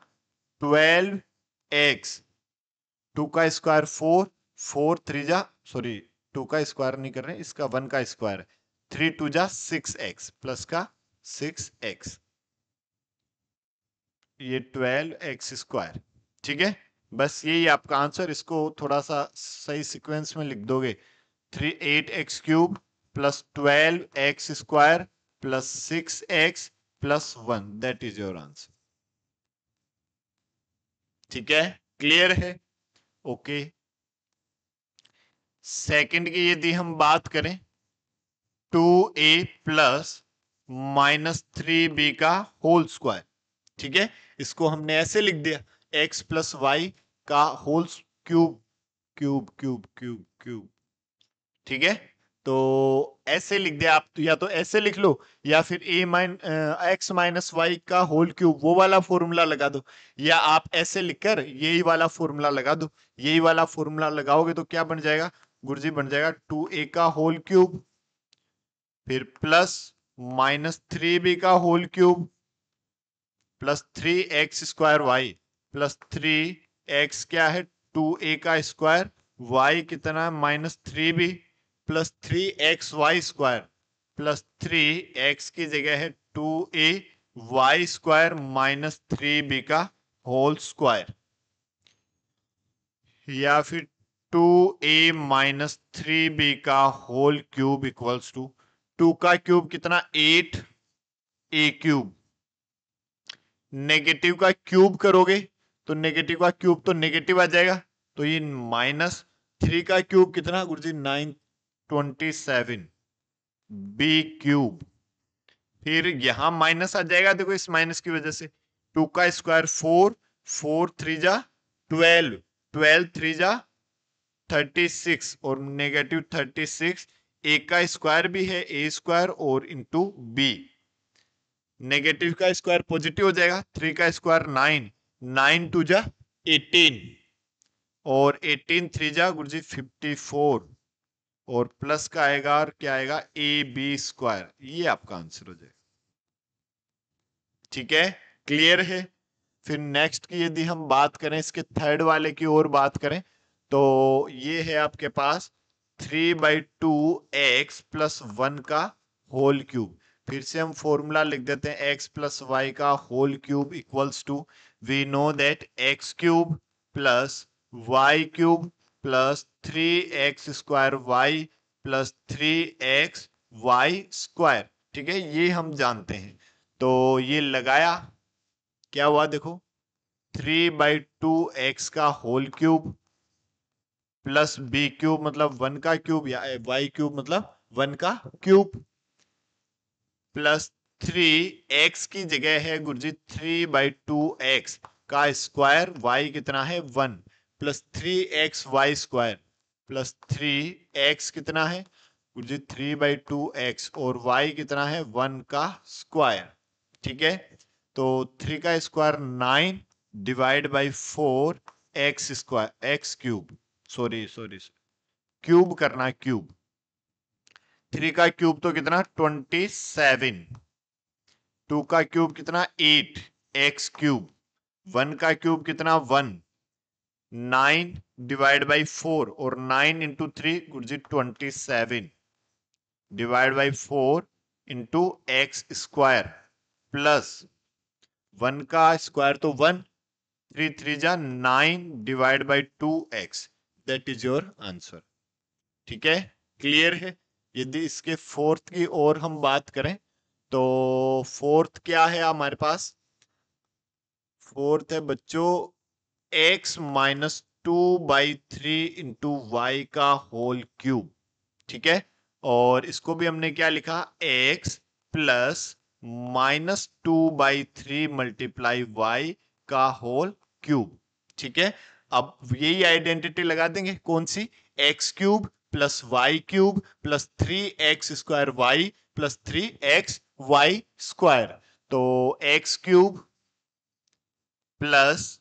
12x, 2 का स्क्वायर 4, 4 3 जा, सॉरी 2 का स्क्वायर नहीं कर रहे, इसका 1 का स्क्वायर, 3 2 जा 6x प्लस का 6x, ये 12x²। ठीक है, बस यही आपका आंसर। इसको थोड़ा सा सही सीक्वेंस में लिख दोगे, 8x³ plus 12x² plus 6x plus 1, that is your answer. ठीक है, क्लियर है? ओके, सेकंड की यदि हम बात करें, 2a प्लस -3b का होल स्क्वायर। ठीक है, इसको हमने ऐसे लिख दिया, x प्लस वाई का whole cube, cube cube cube cube. ठीक है, तो ऐसे लिख दिया आप, तो या तो ऐसे लिख लो या फिर x माइनस वाई का होल क्यूब, वो वाला फॉर्मूला लगा दो, या आप ऐसे लिखकर यही वाला फॉर्मूला लगा दो। यही वाला फॉर्मूला लगाओगे तो क्या बन जाएगा गुरुजी? बन जाएगा 2a का होल क्यूब फिर प्लस -3b का whole cube plus 3x² plus 3x क्या है? 2a का स्क्वायर, y कितना? -3b plus 3xy² plus 3x की जगह है 2a y² -3b का होल स्क्वायर, या फिर 2a -3b का होल क्यूब इक्वल्स टू 2 का क्यूब कितना? 8a³। नेगेटिव का क्यूब करोगे तो नेगेटिव का क्यूब तो नेगेटिव आ जाएगा, तो ये -3 का क्यूब कितना गुरुजी? 927 b³। फिर यहां माइनस आ जाएगा, देखो इस माइनस की वजह से 2 का स्क्वायर 4, 4 3 जा 12, 12 3 जा 36 और -36, a का स्क्वायर भी है a² और इंटू b। नेगेटिव का स्क्वायर पॉजिटिव हो जाएगा, 3 का स्क्वायर 9, 9 टू जा 18 और 18 3 जा गुरुजी 54 और प्लस का आएगा और क्या आएगा AB²। ये आपका आंसर हो जाएगा। ठीक है, क्लियर है। फिर नेक्स्ट की यदि हम बात करें, इसके थर्ड वाले की ओर बात करें, तो ये है आपके पास 3/2x+1 का होल क्यूब। फिर से हम फॉर्मूला लिख देते हैं, x+y का whole cube equals to, we know that x³ plus y³ plus 3x² y plus 3xy²। ठीक है, ये हम जानते हैं। तो ये लगाया, क्या हुआ देखो, 3/2x का होल क्यूब प्लस b³ मतलब 1 का क्यूब, या y³ मतलब 1 का क्यूब, प्लस 3x की जगह है गुरुजी 3/2x का स्क्वायर, y कितना है 1, प्लस 3xy² प्लस 3x कितना है गुरुजी 3/2x और y कितना है 1 का स्क्वायर। ठीक है, तो 3 का square 9 divide by 4 x³ sorry sorry cube करना, क्यूब 3 का क्यूब तो कितना 27, 2 का क्यूब कितना 8 x³, 1 का क्यूब कितना 1, 9 डिवाइड बाई 4 और 9 into 3 Guruji 27 divide by 4 into x² plus 1 का स्क्वायर तो 1, 3 3 जा 9 divide by 2x, that is your answer. ठीक है, क्लियर है। यदि इसके फोर्थ की ओर हम बात करें, तो फोर्थ क्या है हमारे पास, फोर्थ है बच्चों x-2/3 इंटू वाई का होल क्यूब। ठीक है, और इसको भी हमने क्या लिखा, x प्लस -2/3 मल्टीप्लाई y का होल क्यूब। ठीक है, अब यही आइडेंटिटी लगा देंगे, कौन सी, x³ plus y³ plus 3x² y plus 3xy²। तो x³ प्लस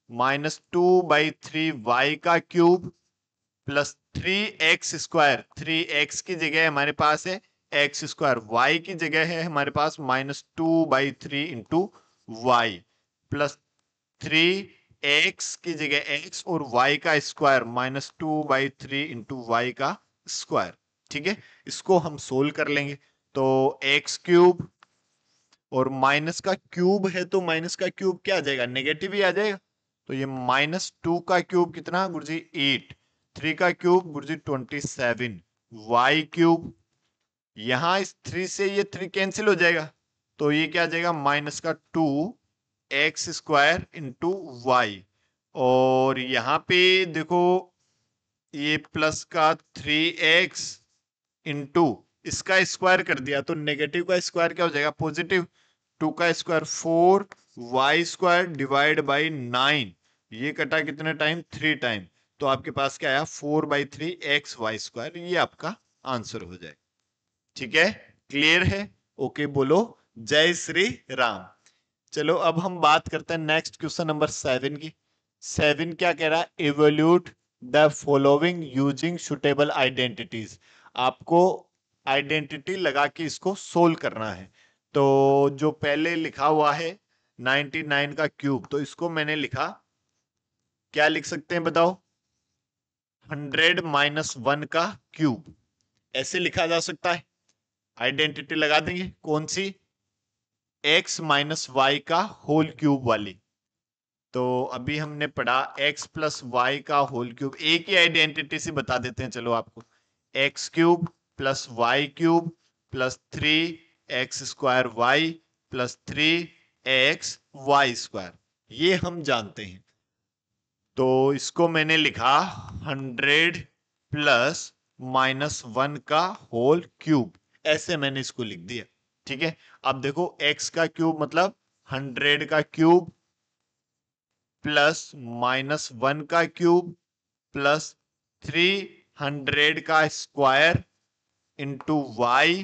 -2/3 y का क्यूब प्लस 3x², 3x की जगह हमारे पास है x², y की जगह है हमारे पास -2/3 इंटू वाई प्लस 3x की जगह x और y का स्क्वायर -2/3 इंटू वाई का स्क्वायर। ठीक है, इसको हम सोल्व कर लेंगे, तो x³ और माइनस का क्यूब है तो माइनस का क्यूब क्या आ जाएगा, नेगेटिव ही आ जाएगा। तो ये -2 का क्यूब कितना गुरुजी 8, 3 का क्यूब गुरुजी 27, y³, यहां इस 3 से ये 3 कैंसिल हो जाएगा, तो ये क्या आ जाएगा -2x² इंटू वाई, और यहां पे देखो ये प्लस का 3x इंटू इसका स्क्वायर कर दिया, तो नेगेटिव का स्क्वायर क्या हो जाएगा पॉजिटिव, 2 का स्क्वायर 4y² डिवाइड बाई 9, ये कटा कितने टाइम 3 टाइम, तो आपके पास क्या आया 4/3 xy², ये आपका आंसर हो जाएगा। ठीक है, क्लियर है, ओके बोलो जय श्री राम। चलो अब हम बात करते हैं नेक्स्ट क्वेश्चन नंबर 7 की। 7 क्या कह रहा है, evolute the following using suitable identities. आपको आइडेंटिटी लगा के इसको सोल्व करना है। तो जो पहले लिखा हुआ है 99 का क्यूब, तो इसको मैंने लिखा, क्या लिख सकते हैं बताओ, 100-1 का क्यूब, ऐसे लिखा जा सकता है। आइडेंटिटी लगा देंगे, कौन सी, x-y का होल क्यूब वाली। तो अभी हमने पढ़ा x+y का होल क्यूब, एक ही आइडेंटिटी से बता देते हैं चलो आपको, x³ plus y³ plus 3x² y plus 3xy², ये हम जानते हैं। तो इसको मैंने लिखा 100+-1 का होल क्यूब, ऐसे मैंने इसको लिख दिया। ठीक है, अब देखो x का क्यूब मतलब 100 का क्यूब प्लस -1 का क्यूब प्लस 300 का square into Y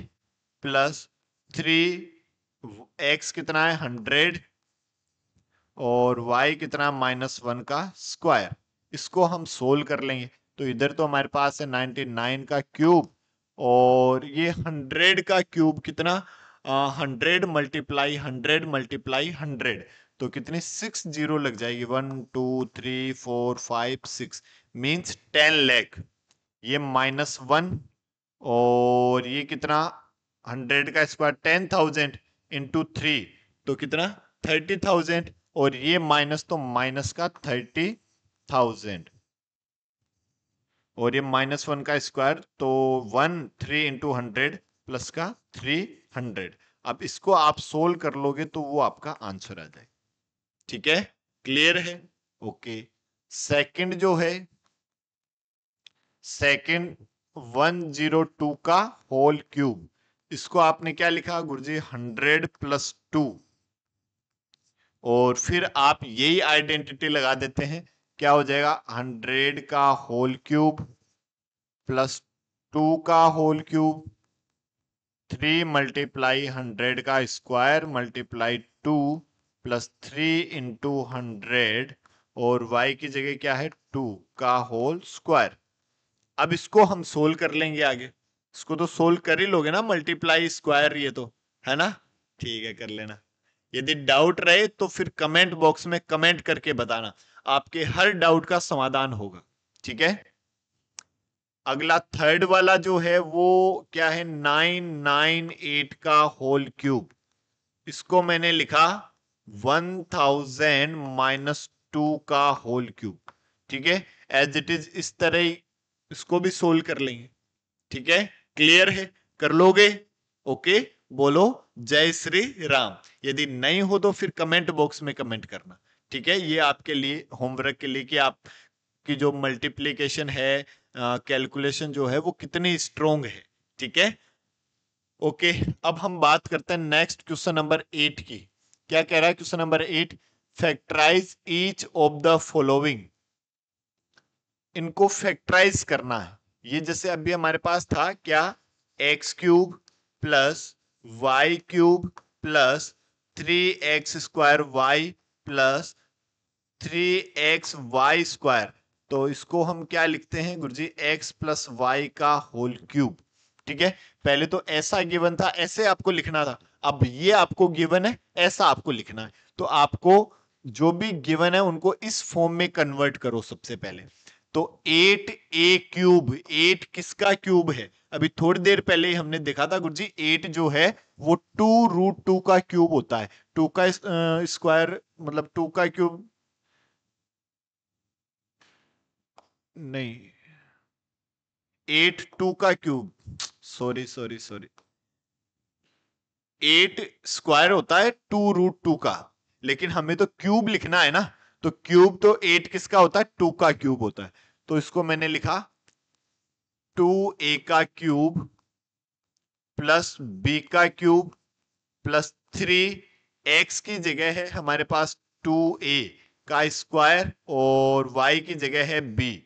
plus 3x कितना है 100 और y कितना -1 का स्क्वायर। इसको हम सोल्व कर लेंगे तो इधर तो हमारे पास है 99 का क्यूब और ये 100 का क्यूब कितना 100 मल्टीप्लाई 100 मल्टीप्लाई 100 तो कितनी 6 जीरो लग जाएगी 1 2 3 4 5 6 मीन्स 10 लाख। ये -1 और ये कितना 100 का स्क्वायर 10,000 इंटू 3 तो कितना 30,000 और ये माइनस तो माइनस का 30,000 और ये -1 का स्क्वायर तो 3 इंटू 100 प्लस का 300। अब इसको आप सोल्व कर लोगे तो वो आपका आंसर आ जाए। ठीक है, क्लियर है? ओके। सेकंड जो है, सेकंड 102 का होल क्यूब, इसको आपने क्या लिखा गुरुजी 100 + 2 और फिर आप यही आइडेंटिटी लगा देते हैं, क्या हो जाएगा 100 का होल क्यूब प्लस 2 का होल क्यूब 3 मल्टीप्लाई 100 का स्क्वायर मल्टीप्लाई 2 प्लस 3 इंटू 100 और y की जगह क्या है 2 का होल स्क्वायर। अब इसको हम सोल्व कर लेंगे आगे। इसको तो सोल्व कर ही लोगे ना, मल्टीप्लाई स्क्वायर ये तो है ना। ठीक है, कर लेना। यदि डाउट रहे तो फिर कमेंट बॉक्स में कमेंट करके बताना, आपके हर डाउट का समाधान होगा। ठीक है, अगला थर्ड वाला जो है वो क्या है 998 का होल क्यूब। इसको मैंने लिखा 1000 -2 का होल क्यूब। ठीक है, एज इट इज इस तरह ही इसको भी सोल्व कर लेंगे। ठीक है, क्लियर है? कर लोगे? ओके, बोलो जय श्री राम। यदि नहीं हो तो फिर कमेंट बॉक्स में कमेंट करना। ठीक है, ये आपके लिए होमवर्क के लिए कि आप की जो मल्टीप्लिकेशन है, कैलकुलेशन जो है वो कितनी स्ट्रोंग है। ठीक है, ओके। अब हम बात करते हैं नेक्स्ट क्वेश्चन नंबर 8 की। क्या कह रहा है question number 8? Factorise each of the following. इनको फैक्टराइज करना है। ये जैसे अभी हमारे पास था क्या, x³ plus y³ plus 3x² y plus 3xy²। तो इसको हम क्या लिखते हैं गुरुजी, x प्लस वाई का होल क्यूब। ठीक है, पहले तो ऐसा गिवन था, ऐसे आपको लिखना था। अब ये आपको गिवन है, ऐसा आपको लिखना है। तो आपको जो भी गिवन है उनको इस फॉर्म में कन्वर्ट करो सबसे पहले। तो 8a³, 8 किसका क्यूब है? अभी थोड़ी देर पहले ही हमने देखा था गुरुजी 8 जो है वो 2√2 का क्यूब होता है। 2 का स्क्वायर मतलब 2 का क्यूब नहीं, 8 2 का cube, sorry sorry sorry, 8 square होता है 2√2 का, लेकिन हमें तो क्यूब लिखना है ना। तो क्यूब तो 8 किसका होता है, 2 का क्यूब होता है। तो इसको मैंने लिखा 2a का क्यूब प्लस b का क्यूब प्लस 3x की जगह है हमारे पास 2a का स्क्वायर और y की जगह है b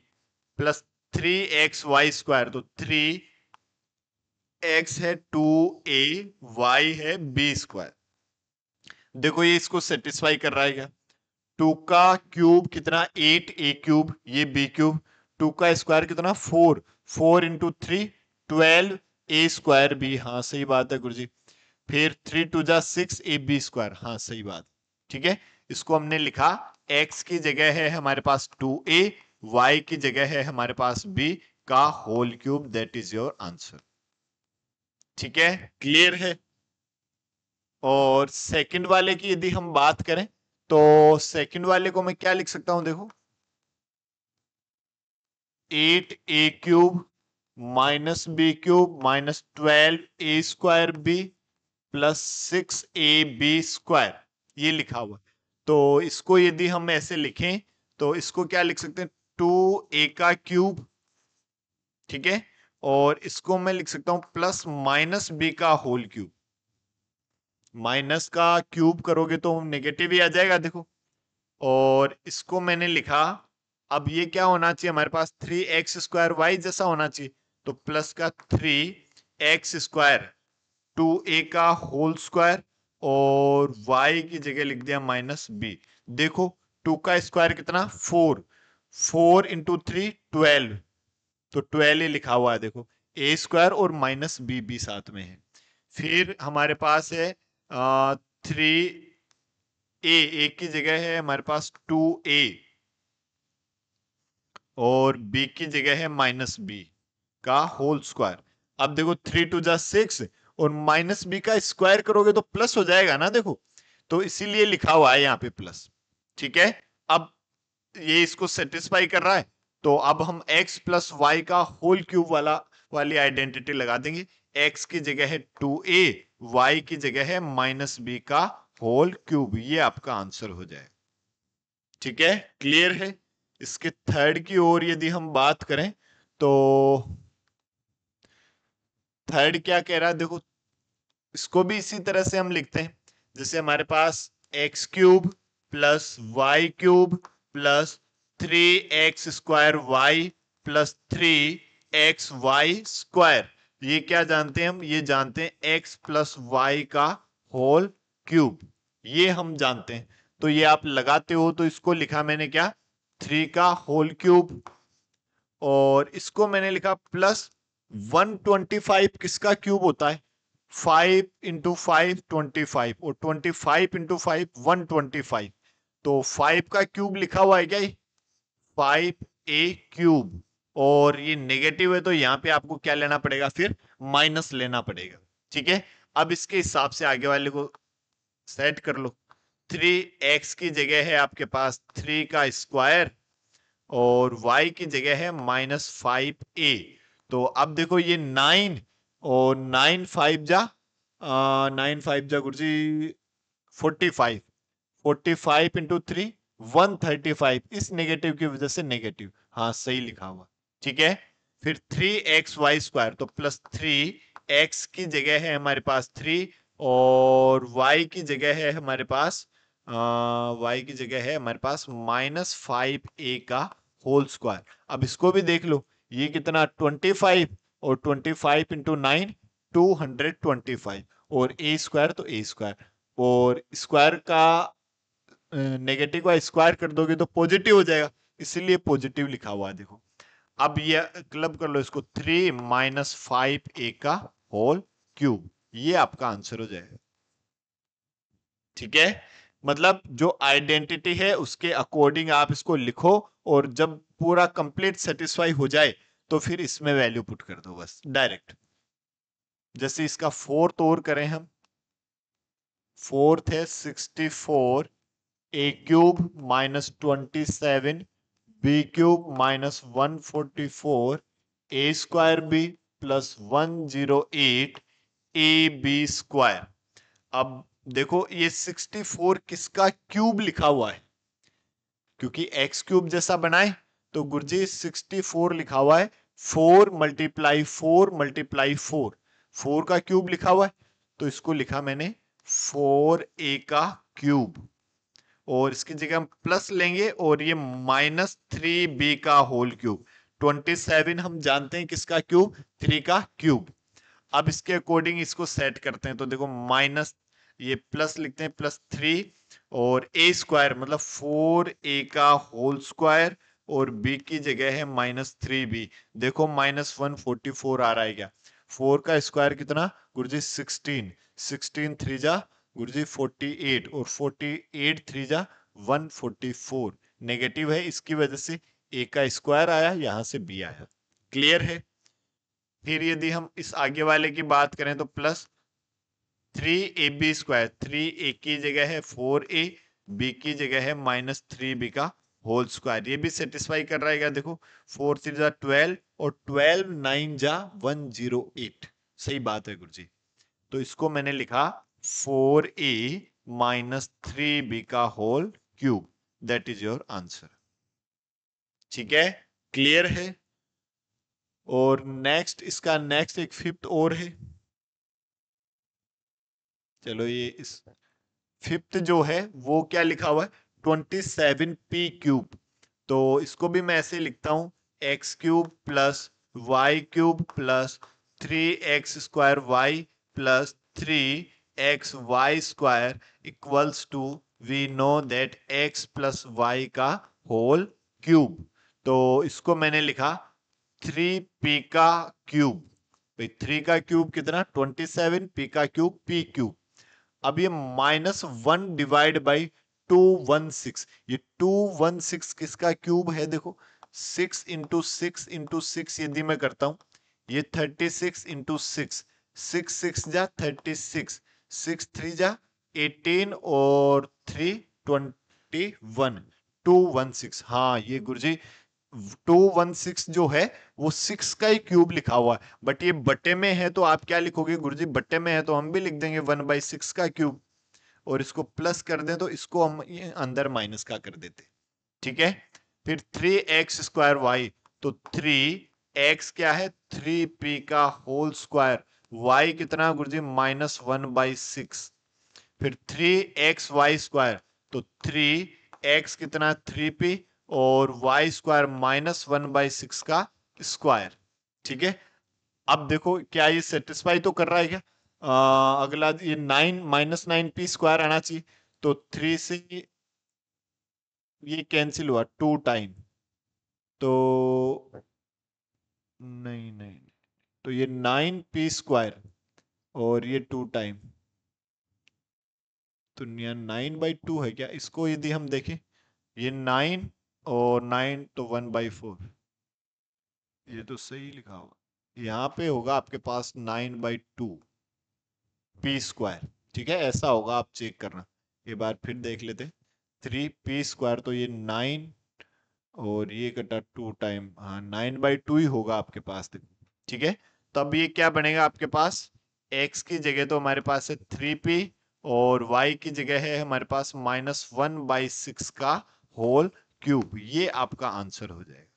प्लस 3xy²। तो 3x है 2a, y है b²। देखो ये इसको सेटिस्फाई कर रहा है क्या? 2 का क्यूब कितना 8a³, ये b³। 2 का स्क्वायर कितना 4, 4 इंटू 3 12a²b। हाँ सही बात है गुरुजी। फिर 3 2 जा 6ab²। हाँ सही बात। ठीक है, इसको हमने लिखा x की जगह है हमारे पास 2a, y की जगह है हमारे पास b का whole cube. That is your answer. ठीक है, क्लियर है? और सेकंड वाले की यदि हम बात करें तो सेकंड वाले को मैं क्या लिख सकता हूं, देखो 8a³ -b³ -12a²b plus 6ab², ये लिखा हुआ। तो इसको यदि हम ऐसे लिखें तो इसको क्या लिख सकते हैं, 2a का क्यूब। ठीक है, और इसको मैं लिख सकता हूं प्लस माइनस b का होल क्यूब। माइनस का क्यूब करोगे तो नेगेटिव ही आ जाएगा, देखो। और इसको मैंने लिखा, अब ये क्या होना चाहिए हमारे पास 3x² y जैसा होना चाहिए। तो प्लस का 3x², 2a का होल स्क्वायर और y की जगह लिख दिया -b। देखो 2 का स्क्वायर कितना 4, 4 इंटू 3 12, तो 12 ही लिखा हुआ है देखो, ए स्क्वायर और माइनस बी भी साथ में है। फिर हमारे पास है 3 ए की जगह है हमारे पास 2a और b की जगह है माइनस बी का होल स्क्वायर। अब देखो 3 2 जा 6 और माइनस बी का स्क्वायर करोगे तो प्लस हो जाएगा ना देखो, तो इसीलिए लिखा हुआ है यहाँ पे प्लस। ठीक है, अब ये इसको सेटिस्फाई कर रहा है, तो अब हम x प्लस वाई का होल क्यूब वाली आइडेंटिटी लगा देंगे। x की जगह है 2a, y की जगह है माइनस बी का होल क्यूब, ये आपका आंसर हो जाए। ठीक है, क्लियर है। इसके थर्ड की ओर यदि हम बात करें तो थर्ड क्या कह रहा है देखो, इसको भी इसी तरह से हम लिखते हैं जैसे हमारे पास X cube plus Y cube plus 3x² y plus 3xy²। ये क्या जानते हैं हम, ये जानते हैं x प्लस वाई का होल क्यूब, ये हम जानते हैं। तो ये आप लगाते हो तो इसको लिखा मैंने क्या, 3 का होल क्यूब, और इसको मैंने लिखा प्लस 125 किसका क्यूब होता है, 5 इंटू 5 25 और 25 इंटू 5 125, तो 5 का क्यूब लिखा हुआ है क्या, 5a³ और ये नेगेटिव है तो यहां पे आपको क्या लेना पड़ेगा, फिर माइनस लेना पड़ेगा। ठीक है, अब इसके हिसाब से आगे वाले को सेट कर लो। 3x की जगह है आपके पास 3 का स्क्वायर और y की जगह है -5a। तो अब देखो ये 9 और 9 5 जा गुरुजी 45, 45 इंटू 3 135, इस नेगेटिव की वजह से नेगेटिव, हाँ सही लिखा हुआ। ठीक है, फिर 3xy² तो प्लस 3x की जगह है हमारे पास 3 और y की जगह है हमारे पास -5a का होल स्क्वायर। अब इसको भी देख लो, ये कितना 25 और 25 इंटू 9 225 और a² तो a² और स्क्वायर का नेगेटिव का स्क्वायर कर दोगे तो पॉजिटिव हो जाएगा, इसीलिए पॉजिटिव लिखा हुआ है देखो। अब ये क्लब कर लो इसको, 3 -5a का होल क्यूब, ये आपका आंसर हो जाएगा। ठीक है, मतलब जो आइडेंटिटी है उसके अकॉर्डिंग आप इसको लिखो और जब पूरा कंप्लीट सेटिस्फाई हो जाए तो फिर इसमें वैल्यू पुट कर दो बस डायरेक्ट। जैसे इसका फोर्थ और करें हम, फोर्थ है 64 a³ -27 b³ -144 a² plus 108 ab²। अब देखो ये 64 किसका क्यूब लिखा हुआ है, क्योंकि x³ जैसा बनाए तो गुरुजी 64 लिखा हुआ है, 4 मल्टीप्लाई 4 मल्टीप्लाई 4, 4 का क्यूब लिखा हुआ है, तो इसको लिखा मैंने 4a का क्यूब और इसकी जगह हम प्लस लेंगे और ये -3b का होल क्यूब। 27 हम जानते हैं किसका क्यूब, 3 का क्यूब। अब इसके अकॉर्डिंग इसको सेट करते हैं तो देखो माइनस, ये प्लस लिखते हैं +3 और a² मतलब 4a का होल स्क्वायर और b की जगह है -3b। देखो -144 आ रहा है क्या, 4 का स्क्वायर कितना गुरुजी 16, 16 3 जा गुरुजी 48 और 48 3 जा 144, नेगेटिव है इसकी वजह से a का स्क्वायर आया, यहां से b आया। क्लियर है। फिर यदि हम इस आगे वाले की बात करें तो प्लस 3ab², 3a की जगह है 4a, b की जगह है -3b का होल स्क्वायर, ये भी सेटिस्फाई कर रहा है क्या, देखो 4 3 जा 12 और 12 9 जा 108, सही बात है गुरुजी। तो इसको मैंने लिखा 4a -3b का whole cube, that is your answer. ठीक है, क्लियर है। और नेक्स्ट इसका नेक्स्ट एक फिफ्थ और है, चलो ये इस फिफ्थ जो है वो क्या लिखा हुआ है 27p³। तो इसको भी मैं ऐसे लिखता हूं x³ plus y³ plus 3x² y plus 3xy² equals to we know that x plus y का होल क्यूब। तो इसको मैंने लिखा 3p का क्यूब। भाई 3 का क्यूब कितना 27, p का क्यूब p क्यूब। अब ये -1 डिवाइड बाई 216, ये 216 किसका क्यूब है देखो, 6 यदि मैं करता हूं, ये 36 इंटू 6 जा 36, 6 3 जा 18 और 3 21, 216। हाँ ये गुरुजी 216 जो है वो 6 का ही क्यूब लिखा हुआ है, बट ये बटे में है तो आप क्या लिखोगे गुरुजी, बटे में है तो हम भी लिख देंगे 1/6 का क्यूब, और इसको प्लस कर दें तो इसको हम ये अंदर माइनस का कर देते। ठीक है, फिर 3x² y, तो 3x क्या है 3p का होल स्क्वायर, y कितना गुरुजी -1/6, फिर 3xy², तो 3x कितना 3p और y² -1/6 का स्क्वायर। ठीक है, अब देखो क्या ये सेटिस्फाई तो कर रहा है क्या, अगला ये 9 -9p² आना चाहिए, तो 3 से ये कैंसिल हुआ 2 टाइम, तो नहीं नहीं, तो ये 9p² और ये 2 टाइम, तो 9/2 है क्या, इसको यदि हम देखें, ये 9 और 9 तो 1/4, ये तो सही लिखा होगा, यहाँ पे होगा आपके पास 9/2 p²। ठीक है, ऐसा होगा, आप चेक करना, एक बार फिर देख लेते। 3p², तो ये 9 और ये कटा 2 टाइम, हाँ 9/2 ही होगा आपके पास। ठीक है, तो अब ये क्या बनेगा आपके पास, x की जगह तो हमारे पास है 3p और y की जगह है हमारे पास -1/6 का होल क्यूब, ये आपका आंसर हो जाएगा।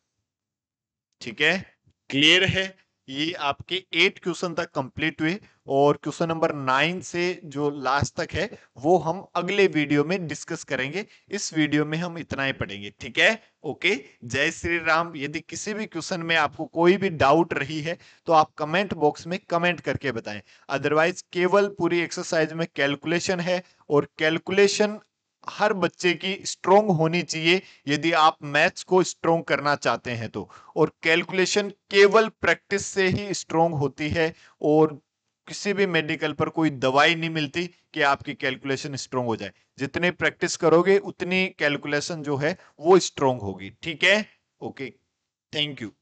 ठीक है, क्लियर है, ये आपके 8 क्वेश्चन तक कंप्लीट हुए, और क्वेश्चन नंबर 9 से जो लास्ट तक है वो हम अगले वीडियो में डिस्कस करेंगे। इस वीडियो में हम इतना ही पढ़ेंगे। ठीक है, ओके, जय श्री राम। यदि किसी भी क्वेश्चन में आपको कोई भी डाउट रही है तो आप कमेंट बॉक्स में कमेंट करके बताएं, अदरवाइज केवल पूरी एक्सरसाइज में कैलकुलेशन है, और कैलकुलेशन हर बच्चे की स्ट्रोंग होनी चाहिए यदि आप मैथ्स को स्ट्रोंग करना चाहते हैं तो, और कैलकुलेशन केवल प्रैक्टिस से ही स्ट्रोंग होती है, और किसी भी मेडिकल पर कोई दवाई नहीं मिलती कि आपकी कैलकुलेशन स्ट्रोंग हो जाए, जितनी प्रैक्टिस करोगे उतनी कैलकुलेशन जो है वो स्ट्रोंग होगी। ठीक है, ओके, थैंक यू।